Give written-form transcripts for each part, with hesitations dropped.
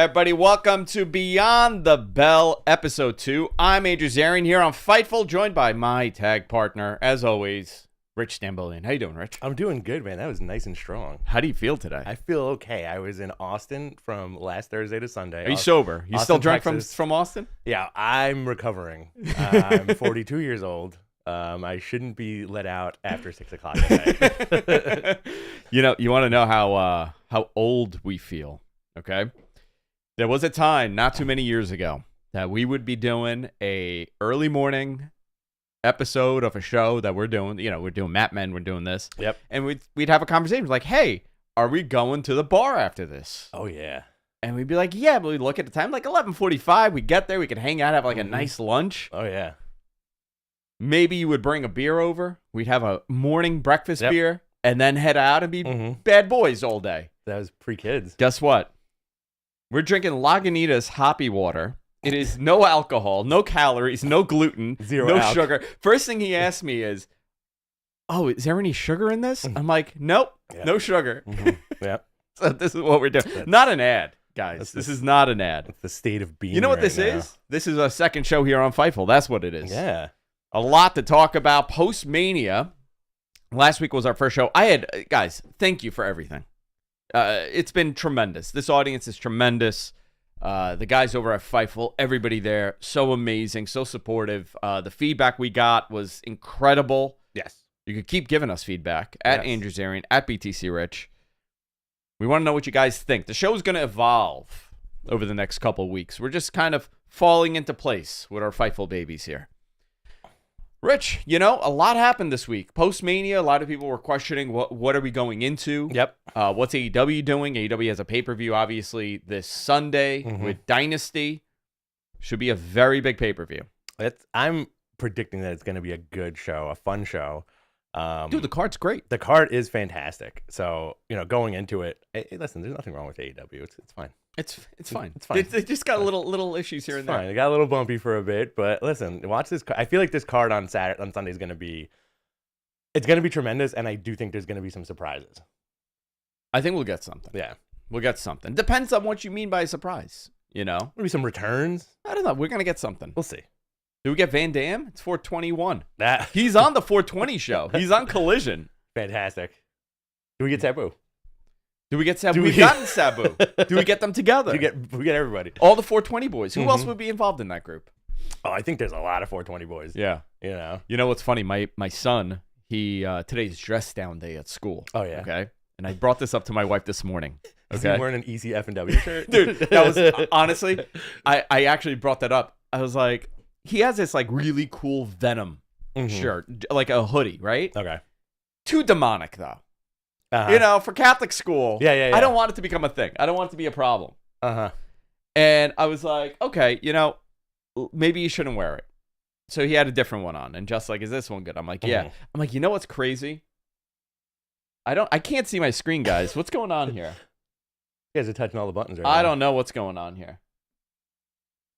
Everybody, welcome to Beyond the Bell, Episode 2. I'm Andrew Zarian here on Fightful, joined by my tag partner, as always, Rich Stambolian. How you doing, Rich? I'm doing good, man. That was nice and strong. How do you feel today? I feel okay. I was in Austin from last Thursday to Sunday. Are you sober? You still drunk from Austin? Yeah, I'm recovering. I'm 42 years old. I shouldn't be let out after 6 o'clock at night. You want to know how old we feel, okay? There was a time not too many years ago that we would be doing a early morning episode of a show that we're doing. We're doing Mat Men, we're doing this. Yep. And we'd have a conversation like, hey, are we going to the bar after this? Oh, yeah. And we'd be like, yeah, but we'd look at the time, like 11:45. We'd get there, we could hang out, have like a nice lunch. Oh, yeah. Maybe you would bring a beer over. We'd have a morning breakfast beer and then head out and be bad boys all day. That was pre-kids. Guess what? We're drinking Lagunitas hoppy water. It is no alcohol, no calories, no gluten, no sugar. First thing he asked me is, oh, is there any sugar in this? I'm like, nope, no sugar. Yep. So this is what we're doing. Not an ad, guys. This is not an ad. It's the state of being. You know what right this now. is? This is our second show here on Fightful. That's what it is. Yeah. A lot to talk about post-Mania. Last week was our first show. Guys, thank you for everything. It's been tremendous. This audience is tremendous. The guys over at Fightful, everybody there, so amazing, so supportive. The feedback we got was incredible. Yes. You could keep giving us feedback at Andrew Zarian, at BTC Rich. We want to know what you guys think. The show's going to evolve over the next couple of weeks. We're just kind of falling into place with our Fightful babies here. Rich, a lot happened this week. Post-Mania, a lot of people were questioning what are we going into? Yep. What's AEW doing? AEW has a pay-per-view, obviously, this Sunday with Dynasty. Should be a very big pay-per-view. I'm predicting that it's going to be a good show, a fun show. Dude, the card's great. The card is fantastic. So, going into it, listen, there's nothing wrong with AEW. It's fine. It's fine. It's fine. They just got little issues here and there. Fine. It got a little bumpy for a bit, but listen, watch this. I feel like this card on Sunday is going to be, it's going to be tremendous, and I do think there's going to be some surprises. I think we'll get something. Yeah, we'll get something. Depends on what you mean by a surprise. Maybe some returns. I don't know. We're gonna get something. We'll see. Do we get Van Dam? It's 421. He's on the 420 show. He's on Collision. Fantastic. Do we get Sabu? Do we get Sabu? We've gotten Sabu. Do we get them together? We get everybody. All the 420 boys. Who else would be involved in that group? Oh, I think there's a lot of 420 boys. Yeah. You know what's funny? My son, today's dress down day at school. Oh, yeah. Okay. And I brought this up to my wife this morning. Okay. Is he wearing an ECF&W shirt? Dude, that was, honestly, I actually brought that up. I was like, he has this like really cool Venom shirt, like a hoodie, right? Okay. Too demonic, though. For Catholic school. Yeah. I don't want it to become a thing. I don't want it to be a problem. And I was like, okay, maybe you shouldn't wear it. So he had a different one on, and just like, is this one good? I'm like, yeah. I'm like, you know what's crazy? I can't see my screen, guys. What's going on here? You guys are touching all the buttons right now. I don't know what's going on here.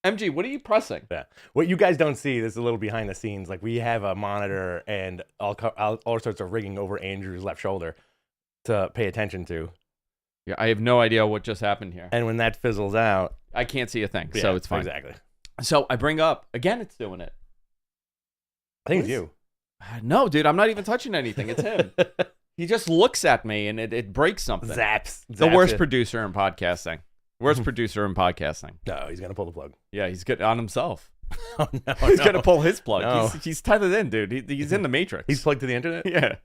MG, what are you pressing? Yeah. What you guys don't see, this is a little behind the scenes. Like, we have a monitor and all sorts of rigging over Andrew's left shoulder to pay attention to. Yeah, I have no idea what just happened here. And when that fizzles out, I can't see a thing, so it's fine. Exactly. So I bring up, again, it's doing it. I think it's you. No, dude, I'm not even touching anything. It's him. He just looks at me and it breaks something. Zaps the worst producer in podcasting. Worst producer in podcasting. No, he's going to pull the plug. Yeah, he's good on himself. Oh, no. He's going to pull his plug. No. He's tethered in, dude. He's in the Matrix. He's plugged to the internet? Yeah.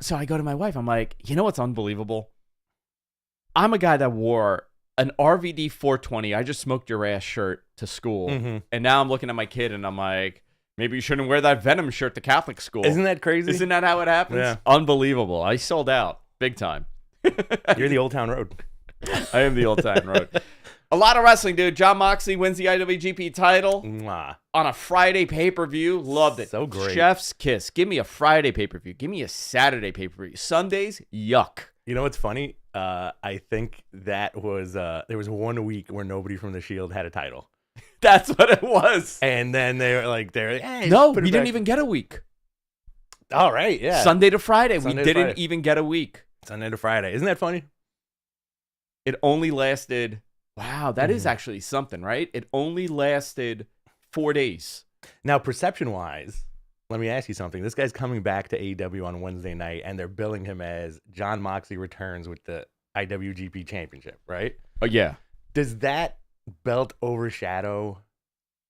So I go to my wife. I'm like, you know what's unbelievable? I'm a guy that wore an RVD 420, I just smoked your ass shirt to school. And now I'm looking at my kid and I'm like, maybe you shouldn't wear that Venom shirt to Catholic school. Isn't that crazy? Isn't that how it happens? Yeah. Unbelievable. I sold out big time. You're the Old Town Road. I am the Old Town Road. A lot of wrestling, dude. Jon Moxley wins the IWGP title on a Friday pay-per-view. Loved it. So great. Chef's kiss. Give me a Friday pay-per-view. Give me a Saturday pay-per-view. Sundays, yuck. You know what's funny? I think that was there was 1 week where nobody from the Shield had a title. That's what it was. And then they were like, hey, no, we didn't even get a week. All right, yeah. Sunday to Friday. Sunday we didn't even get a week. Sunday to Friday. Isn't that funny? It only lasted. Wow, that is actually something, right? It only lasted 4 days. Now, perception-wise, let me ask you something. This guy's coming back to AEW on Wednesday night, and they're billing him as Jon Moxley returns with the IWGP Championship, right? Oh, yeah. Does that belt overshadow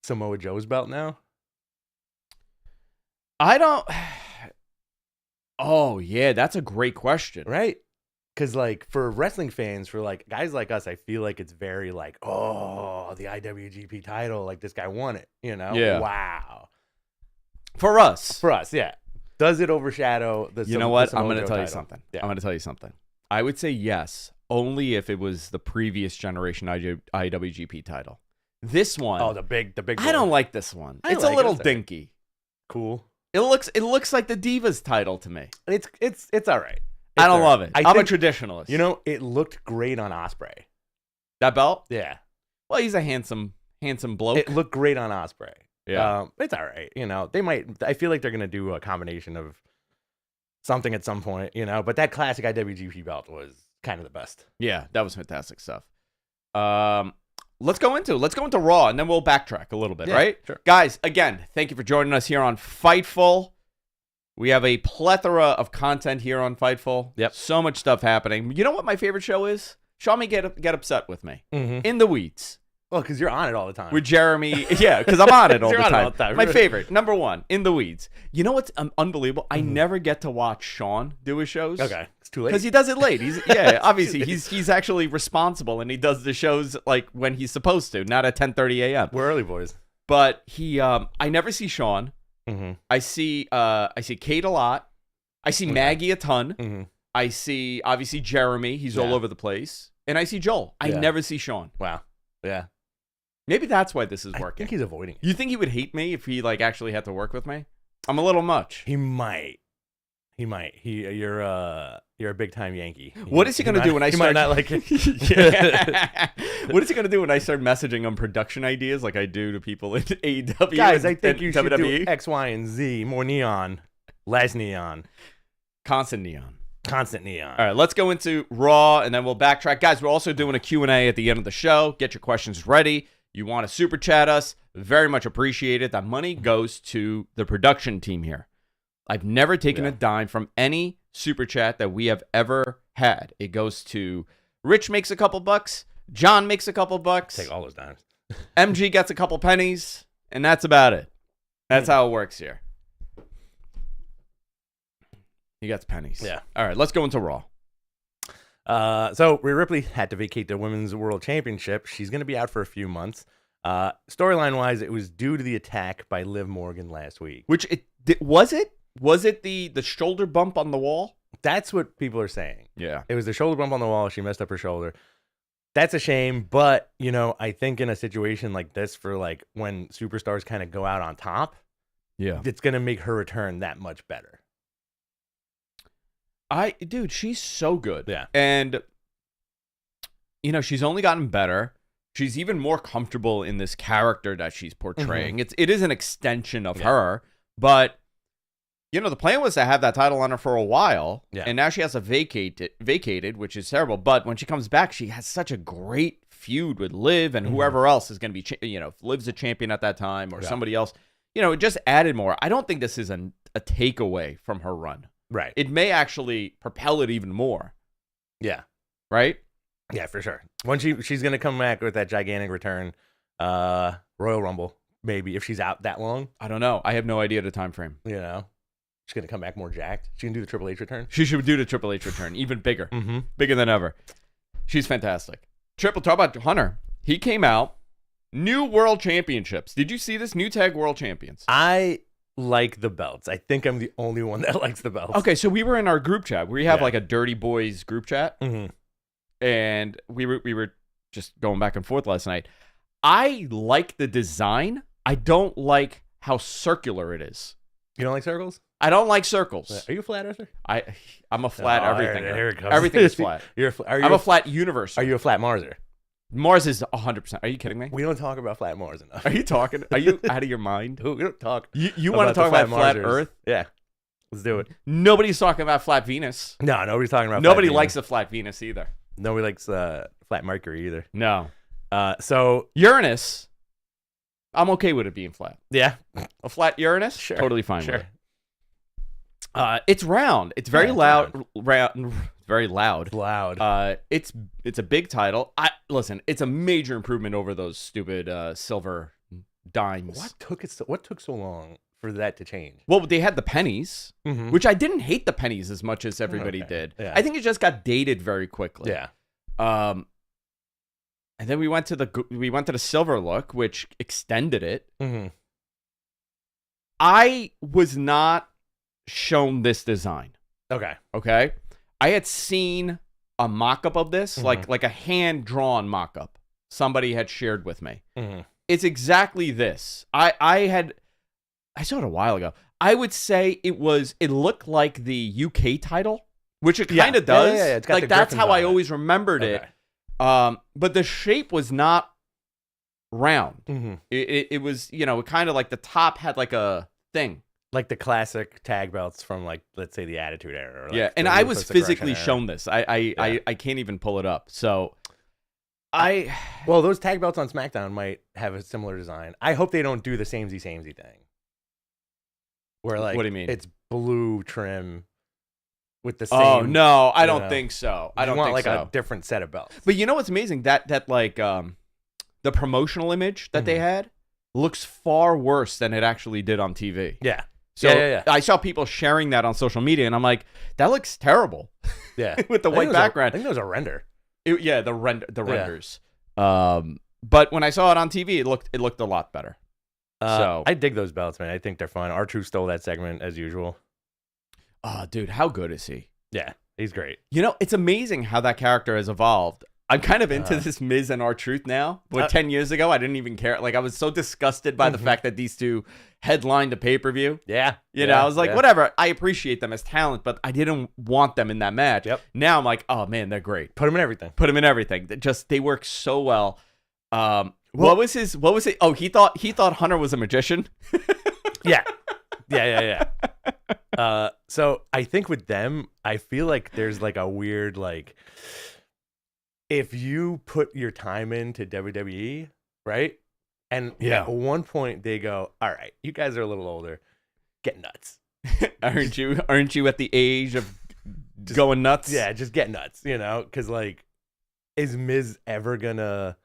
Samoa Joe's belt now? I don't. Oh, yeah, that's a great question. Right? Because, like, for wrestling fans, for, like, guys like us, I feel like it's very, like, oh, the IWGP title, like, this guy won it, you know? Yeah. Wow. For us. For us, yeah. Does it overshadow the You know what? I'm going to to tell you something. Yeah. I'm going to tell you something. I would say yes, only if it was the previous generation IWGP title. This one. Oh, the big one. I don't like this one. It's like a little it. dinky. Cool. It looks like the Divas title to me. It's all right. I don't love it. I'm a think, traditionalist. You know, it looked great on Ospreay. That belt? Yeah. Well, he's a handsome bloke. It looked great on Ospreay. Yeah. It's all right. You know, I feel like they're going to do a combination of something at some point, you know, but that classic IWGP belt was kind of the best. Yeah, that was fantastic stuff. Let's go into Raw, and then we'll backtrack a little bit, right? Sure. Guys, again, thank you for joining us here on Fightful. We have a plethora of content here on Fightful. Yep. So much stuff happening. You know what my favorite show is? Show me get upset with me. Mm-hmm. In the Weeds. Well, because you're on it all the time. With Jeremy. Yeah, because I'm on it all the time. All the time. My favorite, number one, In the Weeds. You know what's unbelievable? I never get to watch Sean do his shows. Okay. It's too late. Because he does it late. Obviously he's actually responsible, and he does the shows like when he's supposed to, not at 10:30 a.m. We're early boys. But I never see Sean. Mm-hmm. I see Kate a lot. I see Maggie a ton. Mm-hmm. I see obviously Jeremy. He's all over the place, and I see Joel. I never see Sean. Wow. Yeah. Maybe that's why this is working. I think he's avoiding it. You think he would hate me if he like actually had to work with me? I'm a little much. He might. You're a big time Yankee. What is he gonna do when I start? He might not like it. What is he gonna do when I start messaging him production ideas like I do to people in AEW? Guys, I think you should WWE? do X, Y, and Z. More neon, less neon, constant neon. Constant neon. All right, let's go into Raw, and then we'll backtrack. Guys, we're also doing a Q&A at the end of the show. Get your questions ready. You want to super chat us, very much appreciate it. That money goes to the production team here. I've never taken a dime from any super chat that we have ever had. It goes to Rich makes a couple bucks, John makes a couple bucks. Take all those dimes. MG gets a couple pennies, and that's about it. That's how it works here. He gets pennies. Yeah. All right, let's go into Raw. So Rhea Ripley had to vacate the Women's World Championship. She's going to be out for a few months. Storyline-wise, it was due to the attack by Liv Morgan last week. Which was it? Was it the shoulder bump on the wall? That's what people are saying. Yeah. It was the shoulder bump on the wall. She messed up her shoulder. That's a shame, but, you know, I think in a situation like this for, like, when superstars kind of go out on top, it's going to make her return that much better. Dude, she's so good. Yeah. And, you know, she's only gotten better. She's even more comfortable in this character that she's portraying. Mm-hmm. It is an extension of her, but, you know, the plan was to have that title on her for a while, and now she has to vacated, which is terrible. But when she comes back, she has such a great feud with Liv and whoever else is going to be, you know, if Liv's a champion at that time or somebody else. You know, it just added more. I don't think this is a takeaway from her run. Right. It may actually propel it even more. Yeah. Right? Yeah, for sure. When she's going to come back with that gigantic return, Royal Rumble, maybe, if she's out that long. I don't know. I have no idea the time frame. You know? She's going to come back more jacked. She can do the Triple H return. She should do the Triple H return, even bigger. Bigger than ever. She's fantastic. Talk about Hunter. He came out. New World Championships. Did you see this? New Tag World Champions. I like the belts. I think I'm the only one that likes the belts. Okay, so we were in our group chat. We have like a Dirty Boys group chat. Mm-hmm. And we were just going back and forth last night. I like the design. I don't like how circular it is. You don't like circles? I don't like circles. Are you a flat earther? I'm a flat everything. Here it comes. Everything is flat. I'm a flat universe. Are you a flat Marser? Mars is 100%. Are you kidding me? We don't talk about flat Mars enough. Are you talking? Are you out of your mind? We don't talk. You want to talk about flat Earth? Yeah. Let's do it. Nobody's talking about flat Venus. No, nobody's talking about Nobody flat likes a flat Venus either. Nobody likes flat Mercury either. No. So Uranus, I'm okay with it being flat. Yeah. A flat Uranus? Sure. Totally fine with it. It's round. It's very loud. Very loud. Loud. It's a big title. Listen, it's a major improvement over those stupid silver dimes. What took so long for that to change? Well, they had the pennies, which I didn't hate the pennies as much as everybody did. Yeah. I think it just got dated very quickly. Yeah. And then we went to the silver look, which extended it. I was not shown this design. Okay. I had seen a mock-up of this, like a hand-drawn mock-up somebody had shared with me. It's exactly this. I saw it a while ago. I would say it looked like the UK title, which it kind of does. Yeah. It's got like the that's griffins how I on always remembered it. But the shape was not round. It was, kind of like the top had like a thing. Like the classic tag belts from, like, let's say the Attitude Era. Or like and I was physically shown this. I can't even pull it up. So well, those tag belts on SmackDown might have a similar design. I hope they don't do the samey thing. Where, like, what do you mean? It's blue trim with the same. Oh no, I don't think so. I don't want think like so. a different set of belts. But you know what's amazing? That like the promotional image that they had looks far worse than it actually did on TV. Yeah. So I saw people sharing that on social media, and I'm like, that looks terrible. Yeah. With the white background. I think there was a render. The renders. But when I saw it on TV, it looked a lot better. So I dig those belts, man. I think they're fun. R-Truth stole that segment as usual. Oh, dude, how good is he? Yeah, he's great. It's amazing how that character has evolved. I'm kind of into this Miz and R-Truth now. But 10 years ago, I didn't even care. Like, I was so disgusted by the fact that these two headlined the pay-per-view. Yeah. I was like, whatever. I appreciate them as talent, but I didn't want them in that match. Yep. Now I'm like, oh, man, they're great. Put them in everything. They work so well. What was it? Oh, he thought Hunter was a magician. Yeah. So I think with them, I feel like there's like a weird, like, if you put your time into WWE, right? And at one point they go, all right, you guys are a little older. Get nuts. Aren't you at the age of going nuts? Yeah, just get nuts, because, like, is Miz ever gonna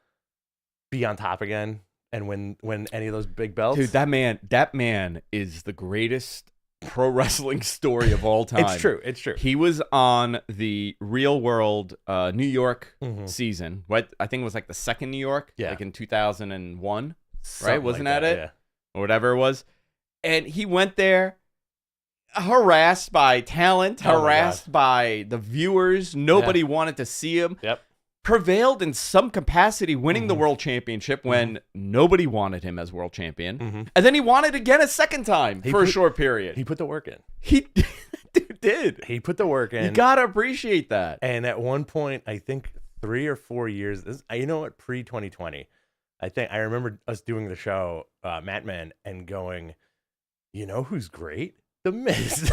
be on top again and win any of those big belts? Dude, that man is the greatest pro wrestling story of all time. It's true. He was on the Real World New York season. What I think it was like the second New York, like in 2001, right? Wasn't that it? Yeah. Or whatever it was. And he went there harassed by talent, harassed by the viewers. Nobody wanted to see him. Yep. Prevailed in some capacity, winning the world championship when nobody wanted him as world champion. And then he won it again a second time a short period. He put the work in. He did. He put the work in. You got to appreciate that. And at one point, I think 3 or 4 years, pre-2020, I remember us doing the show, Matt Man, and going, you know who's great? The Miz.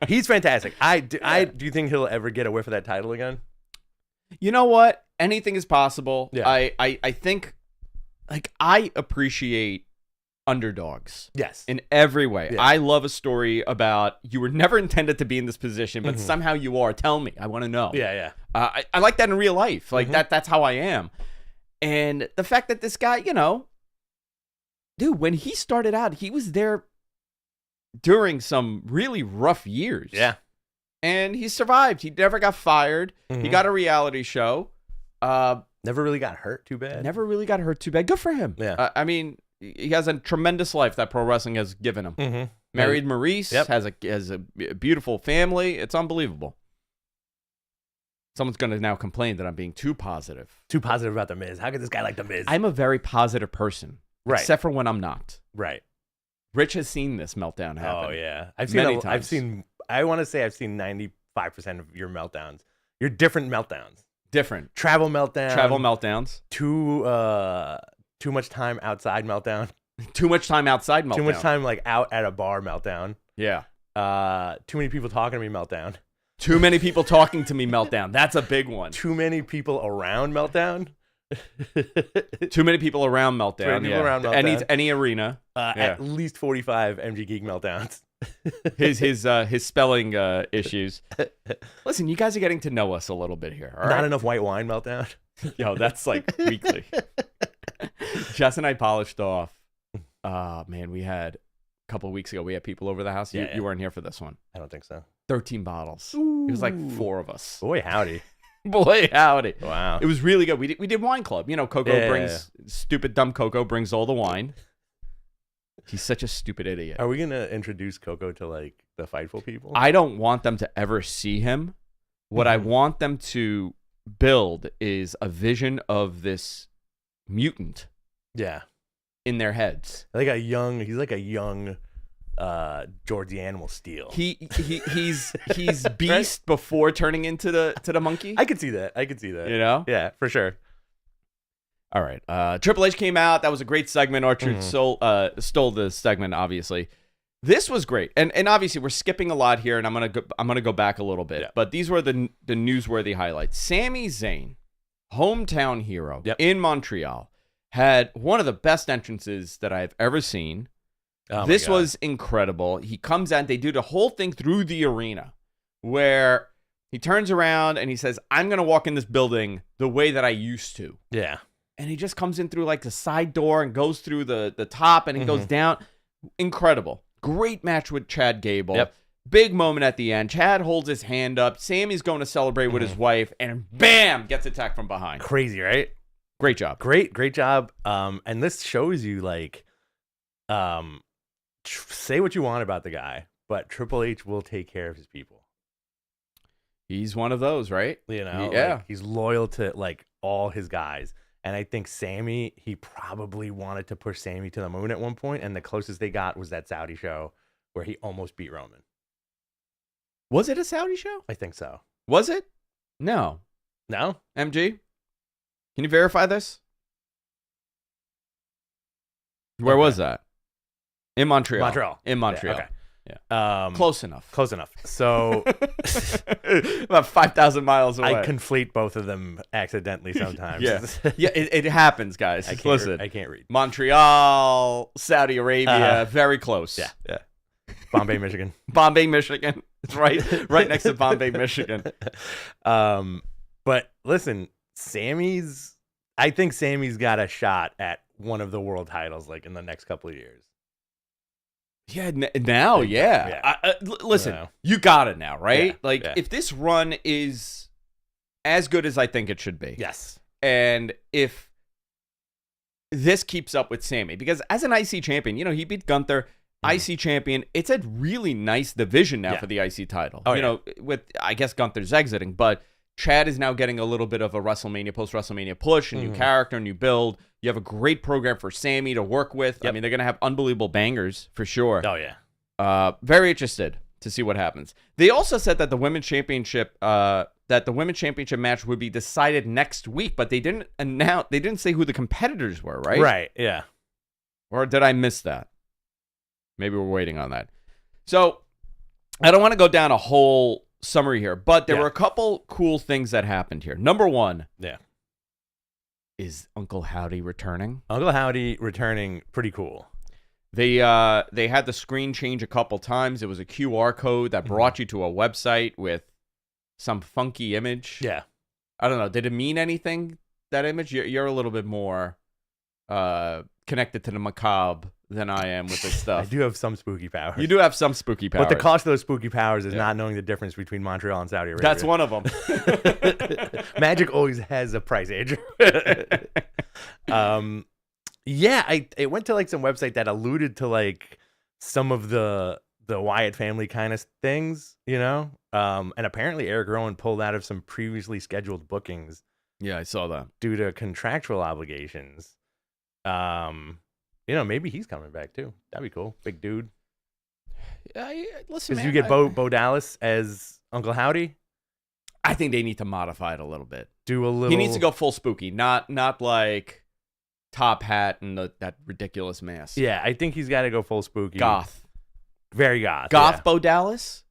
He's fantastic. Do you think he'll ever get a whiff of that title again? You know what? Anything is possible. Yeah. I think, like, I appreciate underdogs. Yes. In every way. Yeah. I love a story about you were never intended to be in this position, but somehow you are. Tell me. I want to know. Yeah. I like that in real life. Like, that's how I am. And the fact that this guy, dude, when he started out, he was there during some really rough years. Yeah. And he survived. He never got fired. He got a reality show. Never really got hurt too bad. Good for him. Yeah. I mean, he has a tremendous life that pro wrestling has given him. Married Maurice, has a beautiful family. It's unbelievable. Someone's going to now complain that I'm being too positive. Too positive about The Miz. How could this guy like The Miz? I'm a very positive person. Right. Except for when I'm not. Right. Rich has seen this meltdown happen. Oh, yeah. I want to say I've seen 95% of your meltdowns. Your different meltdowns. Different. Travel meltdowns. Too much time outside meltdown. Too much time outside meltdown. Too much time, like, out at a bar meltdown. Yeah. Too many people talking to me meltdown. Too many people talking to me meltdown. That's a big one. Too many people around meltdown. Too many people around meltdown. Too many people around meltdown. Any arena. At least 45 MG Geek meltdowns. his spelling issues. Listen, you guys are getting to know us a little bit here. All right? Not enough white wine meltdown. Yo, that's like weekly. Jess and I polished off. Man, we had a couple of weeks ago. We had people over the house. You weren't here for this one. I don't think so. 13 bottles. Ooh. It was like 4 of us. Boy, howdy. Boy, howdy. Wow. It was really good. We did wine club. You know, Coco brings stupid dumb Coco brings all the wine. He's such a stupid idiot. Are we going to introduce Coco to like the Fightful people? I don't want them to ever see him. What I want them to build is a vision of this mutant. Yeah. In their heads. He's like a young George the Animal Steel. He's Beast right? Before turning into the monkey. I could see that. You know? Yeah, for sure. All right. Triple H came out. That was a great segment. Archer stole the segment, obviously. This was great. And obviously we're skipping a lot here, and I'm gonna go back a little bit. Yeah. But these were the newsworthy highlights. Sami Zayn, hometown hero in Montreal, had one of the best entrances that I've ever seen. Oh this was incredible. He comes out, they do the whole thing through the arena where he turns around and he says, I'm going to walk in this building the way that I used to. Yeah. And he just comes in through like the side door and goes through the top and he goes down. Incredible. Great match with Chad Gable. Yep. Big moment at the end. Chad holds his hand up. Sammy's going to celebrate with his wife and bam, gets attacked from behind. Crazy, right? Great job. Great job. And this shows you like, say what you want about the guy, but Triple H will take care of his people. He's one of those, right? You know, like, he's loyal to like all his guys. And I think Sammy, he probably wanted to push Sammy to the moon at one point, and the closest they got was that Saudi show where he almost beat Roman. Was it a Saudi show? I think so. Was it? No. No? MG? Can you verify this? Where was that? In Montreal. In Montreal. Yeah, okay. Yeah. Close enough. So about 5,000 miles away. I conflate both of them accidentally sometimes. Yeah, it happens, guys. Listen, I can't read. Montreal, Saudi Arabia, very close. Yeah. Bombay, Michigan. It's right next to Bombay, Michigan. But listen, I think Sammy's got a shot at one of the world titles like in the next couple of years. Yeah, now, listen, you got it now, right? If this run is as good as I think it should be. Yes. And if this keeps up with Sammy, because as an IC champion, he beat Gunther, IC champion. It's a really nice division now for the IC title. You know, with, I guess Gunther's exiting, but Chad is now getting a little bit of a post-WrestleMania push, a new character, new build. You have a great program for Sammy to work with. Yep. I mean, they're going to have unbelievable bangers for sure. Oh, yeah. Very interested to see what happens. They also said that the women's championship match would be decided next week, but they didn't say who the competitors were, right? Right, yeah. Or did I miss that? Maybe we're waiting on that. So, I don't want to go down a whole summary here, but there were a couple cool things that happened here. Number one, is Uncle Howdy returning? Uncle Howdy returning, pretty cool. They had the screen change a couple times. It was a QR code that brought you to a website with some funky image. Yeah, I don't know. Did it mean anything? That image? You're a little bit more connected to the macabre than I am with this stuff. I do have some spooky powers. You do have some spooky powers. But the cost of those spooky powers is not knowing the difference between Montreal and Saudi Arabia. That's one of them. Magic always has a price, Andrew. It went to like some website that alluded to like some of the Wyatt family kind of things, and apparently Eric Rowan pulled out of some previously scheduled bookings. Yeah, I saw that. Due to contractual obligations. Maybe he's coming back too. That'd be cool. Big dude. Listen, man. You get Bo Dallas as Uncle Howdy? I think they need to modify it a little bit. Do a little. He needs to go full spooky, not like top hat and that ridiculous mask. Yeah, I think he's got to go full spooky. Goth. Very goth. Goth Bo Dallas?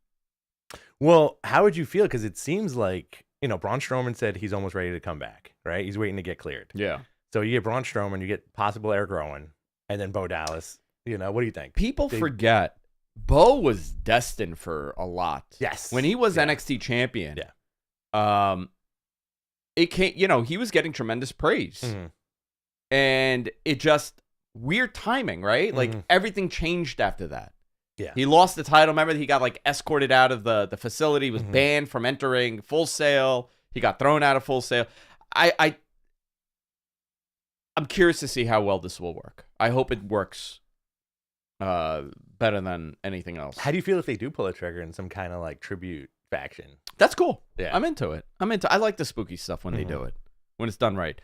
Well, how would you feel? Because it seems like, Braun Strowman said he's almost ready to come back, right? He's waiting to get cleared. Yeah. So you get Braun Strowman, you get possible Eric Rowan, and then Bo Dallas. What do you think? People forget Bo was destined for a lot. Yes. When he was NXT champion. Yeah. It came, he was getting tremendous praise. Mm-hmm. And it just weird timing, right? Like everything changed after that. Yeah. He lost the title. Remember, he got like escorted out of the facility, was banned from entering Full Sail. He got thrown out of Full Sail. I'm curious to see how well this will work. I hope it works better than anything else. How do you feel if they do pull a trigger in some kind of like tribute faction? That's cool. Yeah. I'm into it. I like the spooky stuff when they do it, when it's done right.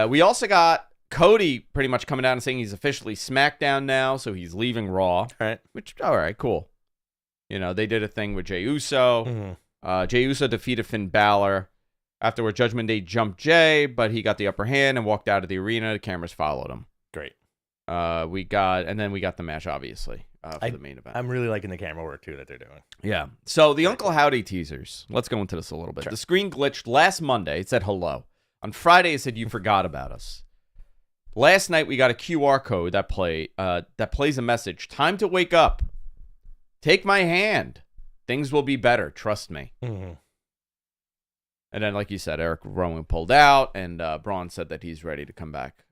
We also got Cody pretty much coming down and saying he's officially SmackDown now, so he's leaving Raw. All right. Which, all right, cool. They did a thing with Jey Uso. Jey Uso defeated Finn Balor. Afterward, Judgment Day jumped Jey, but he got the upper hand and walked out of the arena. The cameras followed him. Great. We got the match, obviously, for the main event. I'm really liking the camera work, too, that they're doing. Yeah. So the Uncle Howdy teasers. Let's go into this a little bit. Sure. The screen glitched last Monday. It said hello. On Friday, it said you forgot about us. Last night, we got a QR code that plays a message. Time to wake up. Take my hand. Things will be better. Trust me. Mm-hmm. And then, like you said, Eric Rowan pulled out, and Braun said that he's ready to come back.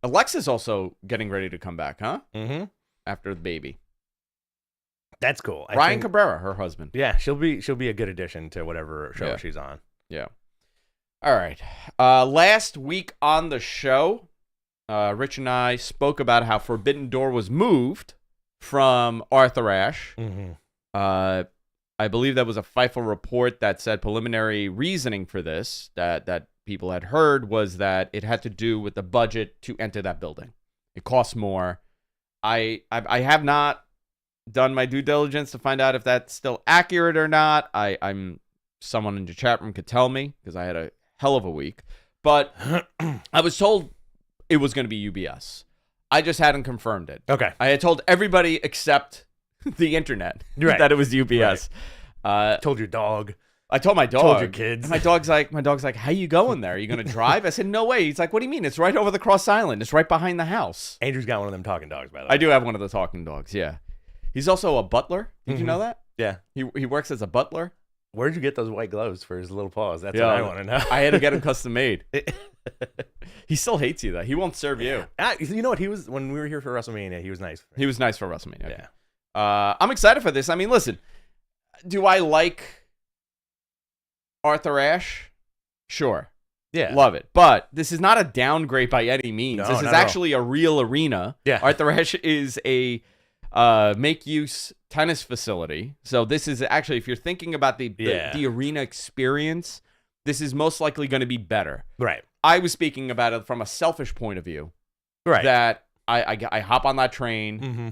Alexa's also getting ready to come back, huh? Mm-hmm. After the baby. That's cool. Ryan Cabrera, her husband. Yeah, she'll be a good addition to whatever show she's on. Yeah. All right. Last week on the show, Rich and I spoke about how Forbidden Door was moved from Arthur Ashe. Mm-hmm. I believe that was a Fightful report that said preliminary reasoning for this that people had heard was that it had to do with the budget to enter that building. It costs more. I have not done my due diligence to find out if that's still accurate or not. I'm someone in the chat room could tell me because I had a hell of a week. But I was told it was going to be UBS. I just hadn't confirmed it. Okay. I had told everybody except the internet that it was UBS. Right. Told your dog. I told my dog. Told your kids. And my dog's like, how you going there? Are you going to drive? I said, no way. He's like, what do you mean? It's right over the cross island. It's right behind the house. Andrew's got one of them talking dogs, by the way. I do have one of the talking dogs, yeah. He's also a butler. Did you know that? Yeah. He works as a butler. Where'd you get those white gloves for his little paws? That's what I want to know. I had to get him custom made. He still hates you, though. He won't serve you. You know what? When we were here for WrestleMania, he was nice. He was nice for WrestleMania. Yeah. I'm excited for this. I mean, listen, do I like Arthur Ashe? Sure. Yeah. Love it. But this is not a downgrade by any means. No, this is actually a real arena. Yeah. Arthur Ashe is a make-use tennis facility. So this is actually, if you're thinking about the arena experience, this is most likely going to be better. Right. I was speaking about it from a selfish point of view. Right. That I hop on that train. Mm-hmm.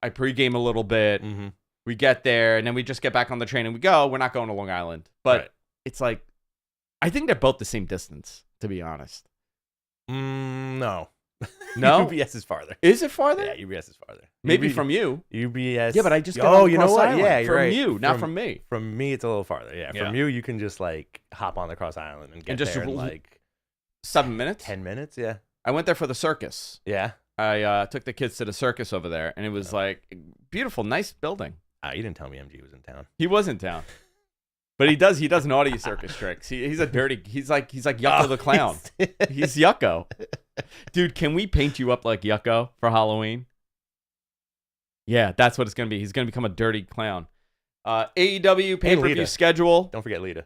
I pregame a little bit. Mm-hmm. We get there, and then we just get back on the train and we go. We're not going to Long Island. But it's like, I think they're both the same distance, to be honest. No. No? UBS is farther. Is it farther? Yeah, UBS is farther. Maybe from you. UBS. Yeah, but I just got you know what? Island. Yeah, you're from right. you, not from me. From me, it's a little farther. Yeah, from you, you can just like hop on the Cross Island and get there in like 7 minutes? 10 minutes, yeah. I went there for the circus. Yeah. I took the kids to the circus over there, and it was like beautiful, nice building. You didn't tell me MG was in town. He was in town. But he does naughty circus tricks. He's a dirty. He's like Yucko the clown. He's Yucko. Dude, can we paint you up like Yucko for Halloween? Yeah, that's what it's gonna be. He's gonna become a dirty clown. AEW pay-per-view schedule. Don't forget Lita.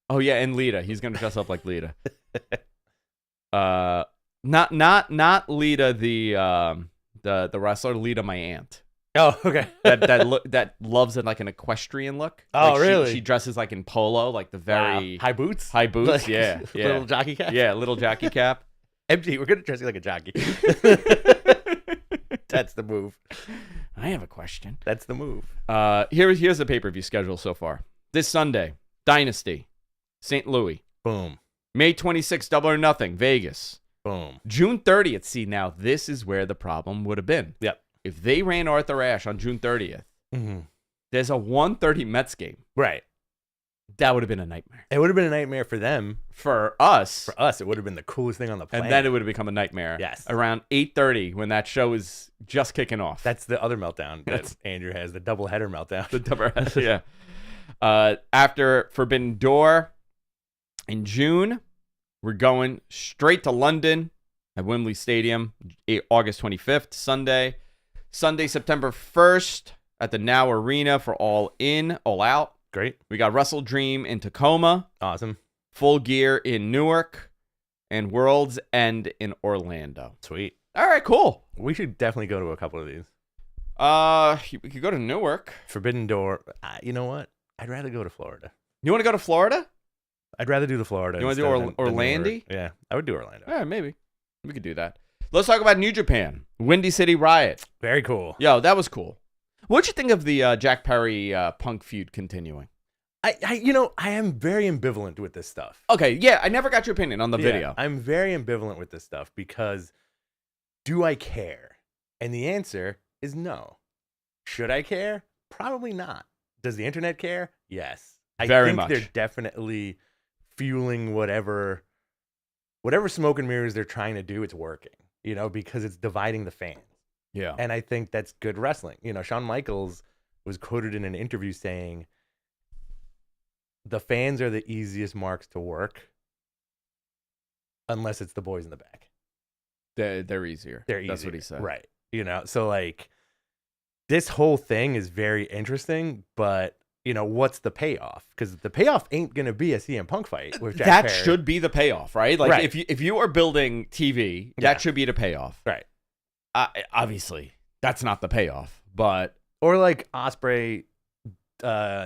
Oh yeah, and Lita. He's gonna dress up like Lita. Not Lita the wrestler. Lita, my aunt. Oh, okay. that loves it like an equestrian look. Oh, like really? She dresses like in polo, like the very high boots. High boots, like, yeah. Little jockey cap. Yeah, little jockey cap. MG, we're gonna dress you like a jockey. That's the move. I have a question. That's the move. Here's the pay-per-view schedule so far. This Sunday, Dynasty, St. Louis. Boom. May 26th, Double or Nothing, Vegas. Boom. June 30th. See, now this is where the problem would have been. Yep. If they ran Arthur Ashe on June 30th, There's a 1:30 Mets game. Right. That would have been a nightmare. It would have been a nightmare for them. For us, it would have been the coolest thing on the planet. And then it would have become a nightmare. Yes. Around 8:30 when that show is just kicking off. That's the other meltdown that Andrew has, the doubleheader meltdown. The doubleheader, yeah. After Forbidden Door in June, we're going straight to London at Wembley Stadium, August 25th, Sunday. Sunday, September 1st at the Now Arena for All In, All Out. Great. We got Wrestle Dream in Tacoma. Awesome. Full Gear in Newark. And World's End in Orlando. Sweet. All right, cool. We should definitely go to a couple of these. We could go to Newark. Forbidden Door. You know what? I'd rather go to Florida. You want to go to Florida? I'd rather do the Florida. You want to do Orlando? Yeah, I would do Orlando. All right, maybe. We could do that. Let's talk about New Japan. Windy City Riot. Very cool. Yo, that was cool. What'd you think of the Jack Perry Punk feud continuing? I am very ambivalent with this stuff. Okay, yeah, I never got your opinion on the video. I'm very ambivalent with this stuff because do I care? And the answer is no. Should I care? Probably not. Does the internet care? Yes. I think they're definitely fueling whatever smoke and mirrors they're trying to do. It's working, because it's dividing the fans. Yeah. And I think that's good wrestling. Shawn Michaels was quoted in an interview saying, the fans are the easiest marks to work unless it's the boys in the back. They're easier. They're easier. That's what he said. Right. So like this whole thing is very interesting, but what's the payoff? Because the payoff ain't going to be a CM Punk fight with Jack Perry. Should be the payoff, right? Like right. if you are building TV, that should be the payoff. Right. Obviously, that's not the payoff, but or like Ospreay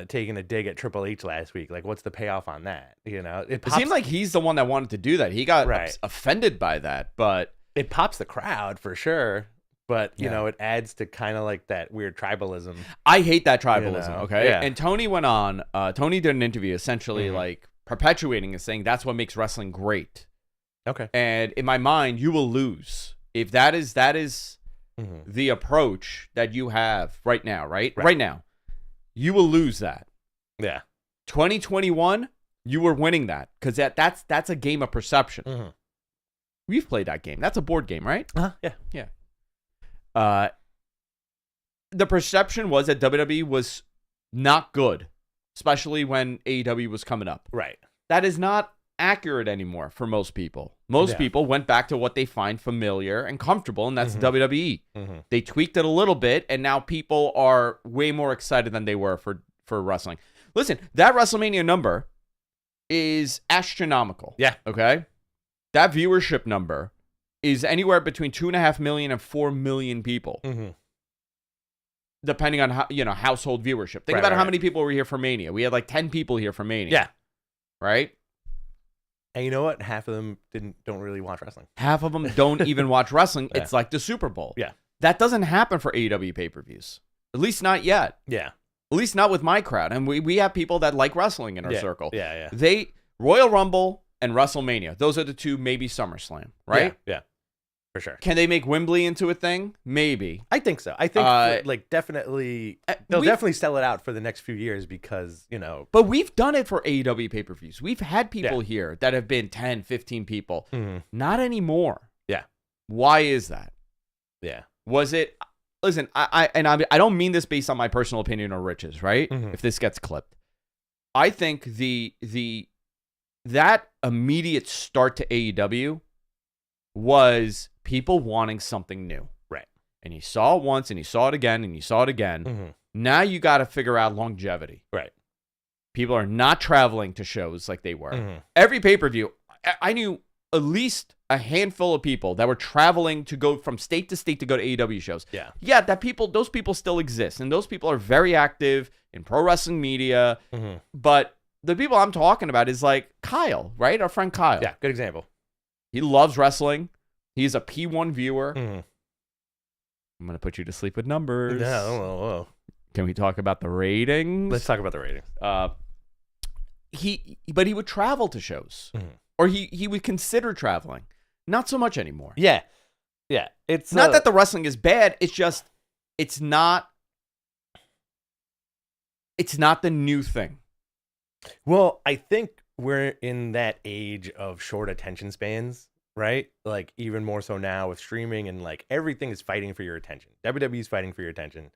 taking a dig at Triple H last week. Like, what's the payoff on that? It seemed like he's the one that wanted to do that. He got offended by that, but it pops the crowd for sure. But it adds to kind of like that weird tribalism. I hate that tribalism. Okay, yeah. And Tony went on. Tony did an interview essentially like perpetuating and saying that's what makes wrestling great. Okay. And in my mind, you will lose if that is the approach that you have right now. Right now, you will lose that. Yeah. 2021, you were winning that because that's a game of perception. Mm-hmm. We've played that game. That's a board game, right? Yeah. Yeah. The perception was that WWE was not good, especially when AEW was coming up. Right. That is not accurate anymore for most people. Most people went back to what they find familiar and comfortable, and that's WWE. Mm-hmm. They tweaked it a little bit, and now people are way more excited than they were for wrestling. Listen, that WrestleMania number is astronomical. Yeah. Okay? That viewership number is anywhere between 2.5 million and 4 million people. Mm-hmm. Depending on how, household viewership. Think about how many people were here for Mania. We had like 10 people here for Mania. Yeah. Right? And you know what? Half of them don't really watch wrestling. Half of them don't even watch wrestling. It's like the Super Bowl. Yeah. That doesn't happen for AEW pay-per-views. At least not yet. Yeah. At least not with my crowd. And we have people that like wrestling in our circle. Yeah. Royal Rumble and WrestleMania. Those are the two, maybe SummerSlam, right? Yeah. For sure. Can they make Wembley into a thing? Maybe. I think so. I think definitely they'll definitely sell it out for the next few years because, But we've done it for AEW pay-per-views. We've had people here that have been 10, 15 people. Mm-hmm. Not anymore. Yeah. Why is that? Yeah. Was it Listen, I don't mean this based on my personal opinion or Rich's, right? Mm-hmm. If this gets clipped. I think that immediate start to AEW was people wanting something new. Right. And you saw it once and you saw it again and you saw it again. Mm-hmm. Now you got to figure out longevity. Right. People are not traveling to shows like they were. Mm-hmm. Every pay-per-view, I knew at least a handful of people that were traveling to go from state to state to go to AEW shows. Yeah. Yeah, those people still exist. And those people are very active in pro wrestling media. Mm-hmm. But the people I'm talking about is like Kyle, right? Our friend Kyle. Yeah, good example. He loves wrestling. He's a P1 viewer. Mm-hmm. I'm going to put you to sleep with numbers. No. Can we talk about the ratings? Let's talk about the ratings. But he would travel to shows. Mm-hmm. Or he would consider traveling. Not so much anymore. Yeah. It's not that the wrestling is bad. It's just, it's not it's not the new thing. Well, I think we're in that age of short attention spans, right? Like even more so now with streaming and like everything is fighting for your attention. WWE's fighting for your attention.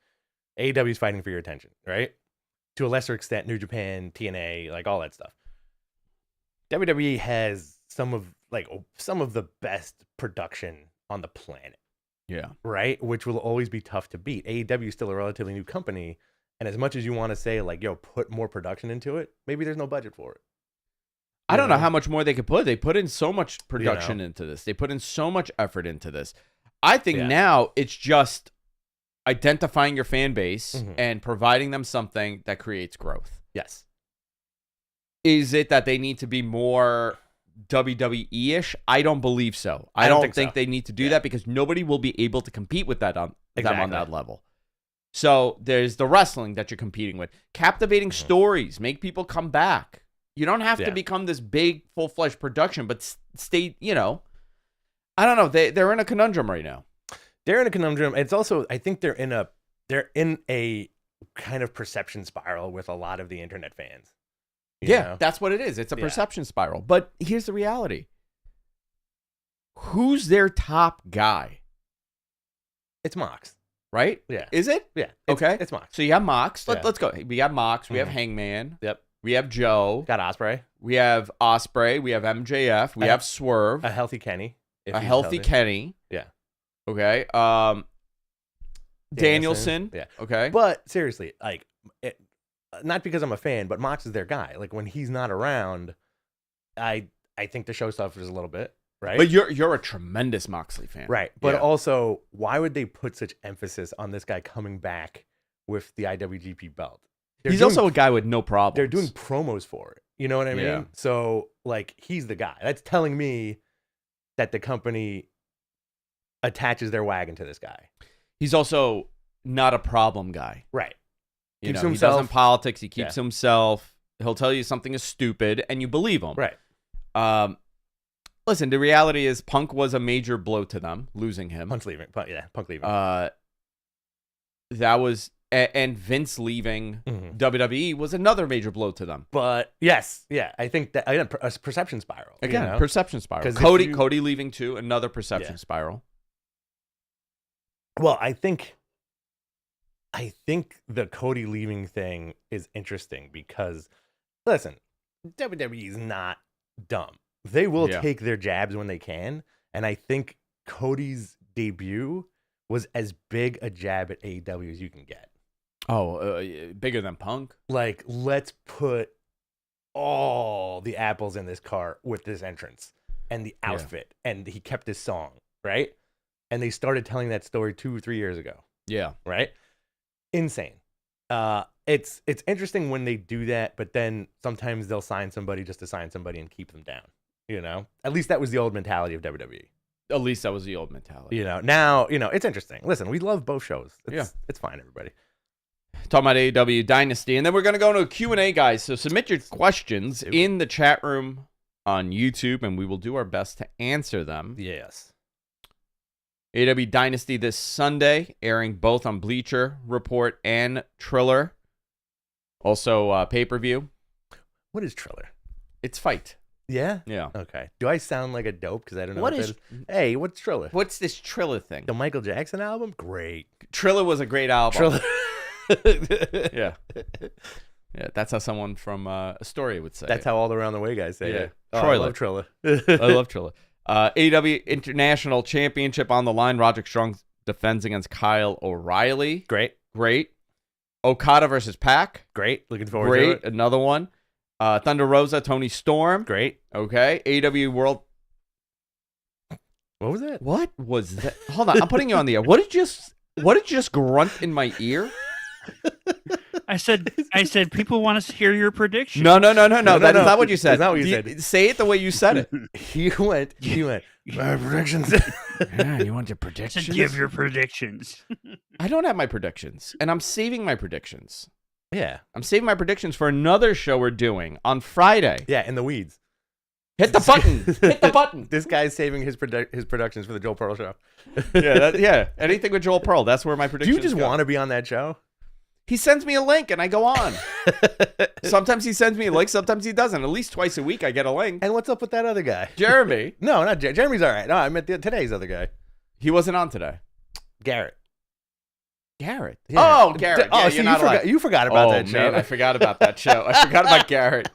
AEW's fighting for your attention, right? To a lesser extent, New Japan, TNA, like all that stuff. WWE has some of the best production on the planet. Yeah. Right? Which will always be tough to beat. AEW is still a relatively new company. And as much as you want to say, like, yo, put more production into it, maybe there's no budget for it. I don't know how much more they could put. They put in so much production into this. They put in so much effort into this. I think now it's just identifying your fan base and providing them something that creates growth. Yes. Is it that they need to be more WWE-ish? I don't believe so. I don't think they need to do that because nobody will be able to compete with that on them on that level. So there's the wrestling that you're competing with. Captivating stories. Make people come back. You don't have to become this big, full-fledged production, but stay, I don't know. They're in a conundrum right now. They're in a conundrum. It's also, I think they're in a kind of perception spiral with a lot of the internet fans. You know? That's what it is. It's a perception spiral. But here's the reality. Who's their top guy? It's Mox. Right? Yeah. Is it? Yeah. Okay. It's Mox. So you have Mox. Let's go. We have Mox. We have Hangman. Yep. We have Joe. Got Osprey. We have Osprey. We have MJF. We have Swerve. A healthy Kenny. A healthy Kenny. Yeah. Okay. Danielson. Yeah. Okay. But seriously, like, not because I'm a fan, but Mox is their guy. Like when he's not around, I think the show suffers a little bit, right? But you're a tremendous Moxley fan, right? But also, why would they put such emphasis on this guy coming back with the IWGP belt? He's also a guy with no problems. They're doing promos for it. You know what I mean? Yeah. So like he's the guy. That's telling me that the company attaches their wagon to this guy. He's also not a problem guy. Right. He doesn't politics. He keeps himself. He'll tell you something is stupid, and you believe him. Right. Listen, the reality is Punk was a major blow to them, losing him. Punk leaving. Punk leaving. That was, and Vince leaving WWE was another major blow to them. But yes, I think that again, a perception spiral. Again, perception spiral. Cody leaving too, another perception spiral. Well, I think the Cody leaving thing is interesting because, listen, WWE is not dumb. They will take their jabs when they can. And I think Cody's debut was as big a jab at AEW as you can get. Oh, bigger than Punk? Like, let's put all the apples in this cart with this entrance and the outfit. And he kept his song, right? And they started telling that story 2 or 3 years ago. Yeah. Right? Insane. It's interesting when they do that, but then sometimes they'll sign somebody just to sign somebody and keep them down. At least that was the old mentality of WWE. At least that was the old mentality. Now, it's interesting. Listen, we love both shows. It's fine, everybody. Talking about AEW Dynasty, and then we're going to go into a Q&A, guys. So submit your questions in the chat room on YouTube, and we will do our best to answer them. Yes. AEW Dynasty this Sunday, airing both on Bleacher Report and Triller. Also, pay-per-view. What is Triller? It's Fight. Yeah? Yeah. Okay. Do I sound like a dope? Because I don't know what is. Hey, what's Triller? What's this Triller thing? The Michael Jackson album? Great. Triller was a great album. Triller. Yeah. Yeah, that's how someone from Astoria would say That's how all the Around the Way guys say it. I love Triller. I love Triller. AEW International Championship on the line. Roderick Strong defends against Kyle O'Reilly. Great. Okada versus Pac. Great. Looking forward to it. Another one. Thunder Rosa, Tony Storm. Great. Okay. AEW World. What was that? What was that? Hold on. I'm putting you on the air. What did you just grunt in my ear? I said people want to hear your prediction. No. That is not what you said. That's not what you said. Say it the way you said it. He went. My predictions. Yeah, you want your predictions? To give your predictions. I don't have my predictions, and I'm saving my predictions. Yeah. I'm saving my predictions for another show we're doing on Friday. Yeah, in the weeds. Hit the button. Hit the button. This guy's saving his productions for the Joel Pearl show. Yeah. Anything with Joel Pearl. That's where my predictions Do you just want to be on that show? He sends me a link and I go on. Sometimes he sends me a link, sometimes he doesn't. At least twice a week I get a link. And what's up with that other guy? Jeremy. No, not Jeremy's all right. No, I meant today's other guy. He wasn't on today. Garrett. Garrett. Yeah. Oh, Garrett. Yeah, so you forgot about that show. Man, I forgot about that show. I forgot about Garrett.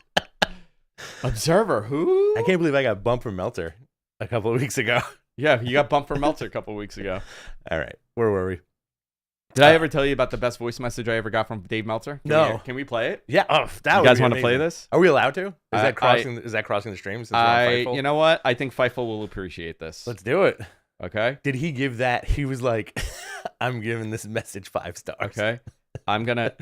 Observer, who? I can't believe I got bumped from Meltzer a couple of weeks ago. Yeah, you got bumped from Meltzer a couple of weeks ago. All right. Where were we? Did I ever tell you about the best voice message I ever got from Dave Meltzer? Can we play it? Yeah. Oh, that you guys want to play this? Are we allowed to? Is that crossing the stream? Since we're on Fightful? You know what? I think Fightful will appreciate this. Let's do it. Okay. Did he give that? He was like, I'm giving this message 5 stars. Okay. I'm going to.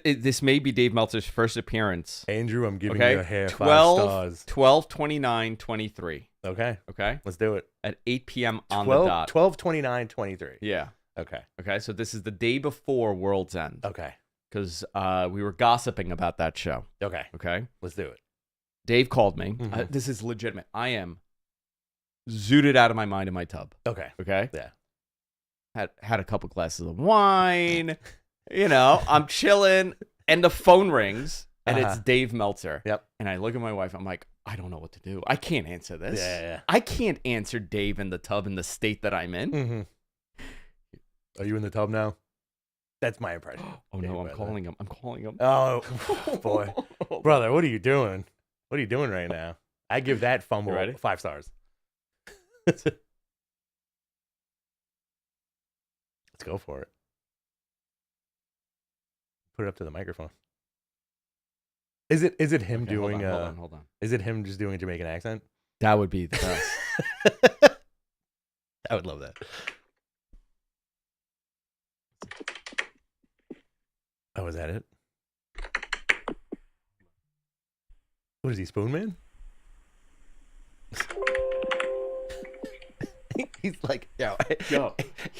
This may be Dave Meltzer's first appearance. Andrew, I'm giving you a hair 5 stars. 12/29/23. Okay. Okay. Let's do it. At 8 p.m. on the dot. 12/29/23. Yeah. Okay. Okay. So this is the day before World's End. Okay. Because we were gossiping about that show. Okay. Okay. Let's do it. Dave called me. Mm-hmm. This is legitimate. I am zooted out of my mind in my tub. Okay. Okay. Yeah. Had a couple glasses of wine. I'm chilling, and the phone rings, and it's Dave Meltzer. Yep. And I look at my wife. I'm like, I don't know what to do. I can't answer this. Yeah. I can't answer Dave in the tub in the state that I'm in. Mm-hmm. Are you in the tub now? That's my impression. Oh, no, I'm calling him. Oh, boy. Brother, what are you doing? What are you doing right now? I give that fumble 5 stars. Let's go for it. Put it up to the microphone. Is it him doing hold on. Is it him just doing a Jamaican accent? That would be the best. I would love that. Oh, is that it? What is he, Spoon Man? He's like, yo.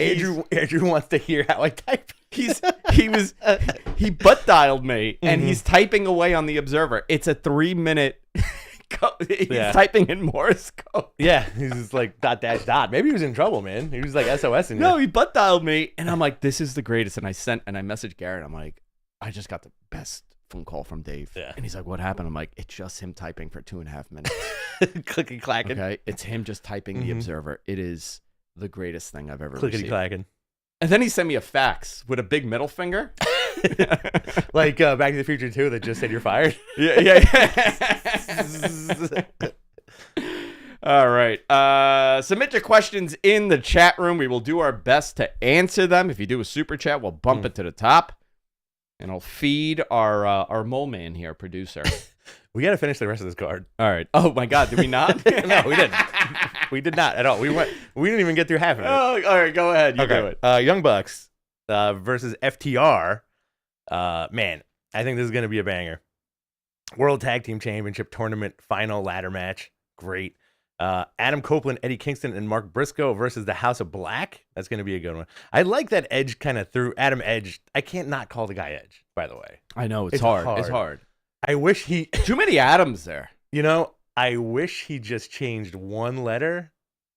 Andrew wants to hear how I type. He butt dialed me, and he's typing away on the Observer. It's a 3-minute. He's typing in Morse code. Yeah, he's just like dot dash dot. Maybe he was in trouble, man. He was like SOS in. No, he butt dialed me, and I'm like, this is the greatest. And I messaged Garrett. I'm like, I just got the best phone call from Dave. Yeah. And he's like, what happened? I'm like, it's just him typing for 2.5 minutes. Clicky clacking. Okay, it's him just typing the Observer. It is the greatest thing I've ever Clickety received. clacking. And then he sent me a fax with a big middle finger. Like Back to the Future 2 that just said you're fired. Yeah. All right. Submit your questions in the chat room. We will do our best to answer them. If you do a super chat, we'll bump it to the top. And I'll feed our mole man here, producer. We got to finish the rest of this card. All right. Oh, my God. Did we not? No, we didn't. We did not at all. We didn't even get through half of it. Oh, all right. Go ahead. You do it. Young Bucks versus FTR. Man, I think this is going to be a banger. World Tag Team Championship Tournament Final Ladder Match. Great. Adam Copeland, Eddie Kingston, and Mark Briscoe versus the House of Black. That's going to be a good one. I like that Edge kind of threw Adam Edge. I can't not call the guy Edge, by the way. I know. It's hard. It's hard. I wish he... Too many Adams there. I wish he just changed one letter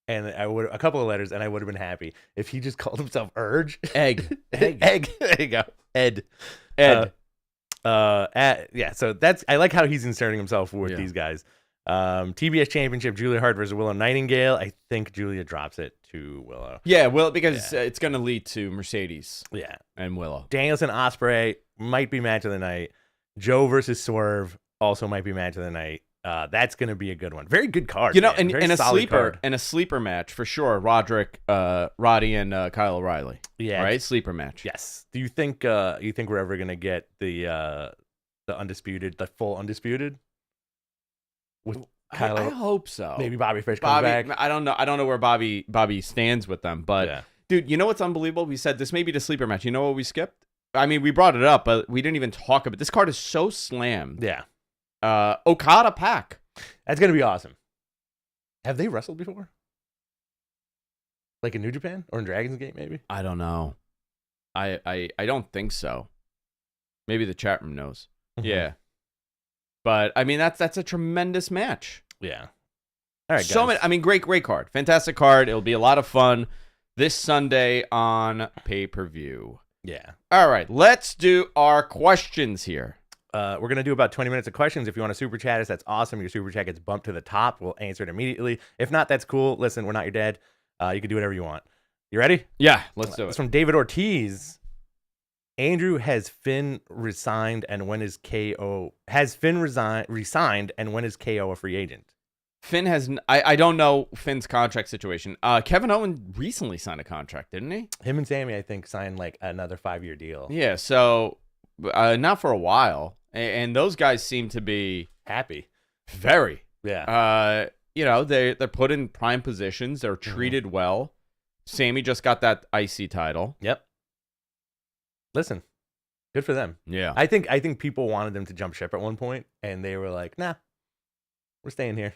and a couple of letters, and I would have been happy. If he just called himself Urge. Egg. Egg. There you go. Ed. Yeah, so I like how he's inserting himself with these guys. TBS Championship, Julia Hart versus Willow Nightingale. I think Julia drops it to Willow. Yeah, because it's going to lead to Mercedes. Yeah. And Willow. Danielson Ospreay might be match of the night. Joe versus Swerve also might be match of the night. That's going to be a good one. Very good card. And a sleeper match for sure. Roderick, Roddy, and Kyle O'Reilly. Yeah. Right? Sleeper match. Yes. Do you think we're ever going to get the undisputed, the full undisputed? I hope so. Maybe Bobby Fish comes back. I don't know where Bobby stands with them, but dude, you know what's unbelievable? We said this may be the sleeper match. You know what we skipped? I mean, we brought it up, but we didn't even talk about it. This card is so slammed. Yeah. Okada Pac. That's gonna be awesome. Have they wrestled before? Like in New Japan or in Dragon's Gate, maybe? I don't know. I don't think so. Maybe the chat room knows. Mm-hmm. Yeah. But I mean that's a tremendous match. Yeah. All right, guys. Great card. Fantastic card. It'll be a lot of fun this Sunday on pay-per-view. Yeah. All right, let's do our questions here. We're going to do about 20 minutes of questions. If you want to super chat us, that's awesome. Your super chat gets bumped to the top. We'll answer it immediately. If not, that's cool. Listen, we're not your dad. You can do whatever you want. You ready? Yeah, let's do it. It's from David Ortiz. Andrew, has Finn resigned, and when is KO? Has Finn resigned, and when is KO a free agent? Finn has. I don't know Finn's contract situation. Kevin Owens recently signed a contract, didn't he? Him and Sammy, I think, signed like another 5-year deal. Yeah, so not for a while, and those guys seem to be happy. Very. Yeah. They're put in prime positions. They're treated well. Sammy just got that IC title. Yep. Listen, good for them. Yeah. I think people wanted them to jump ship at one point, and they were like, nah, we're staying here.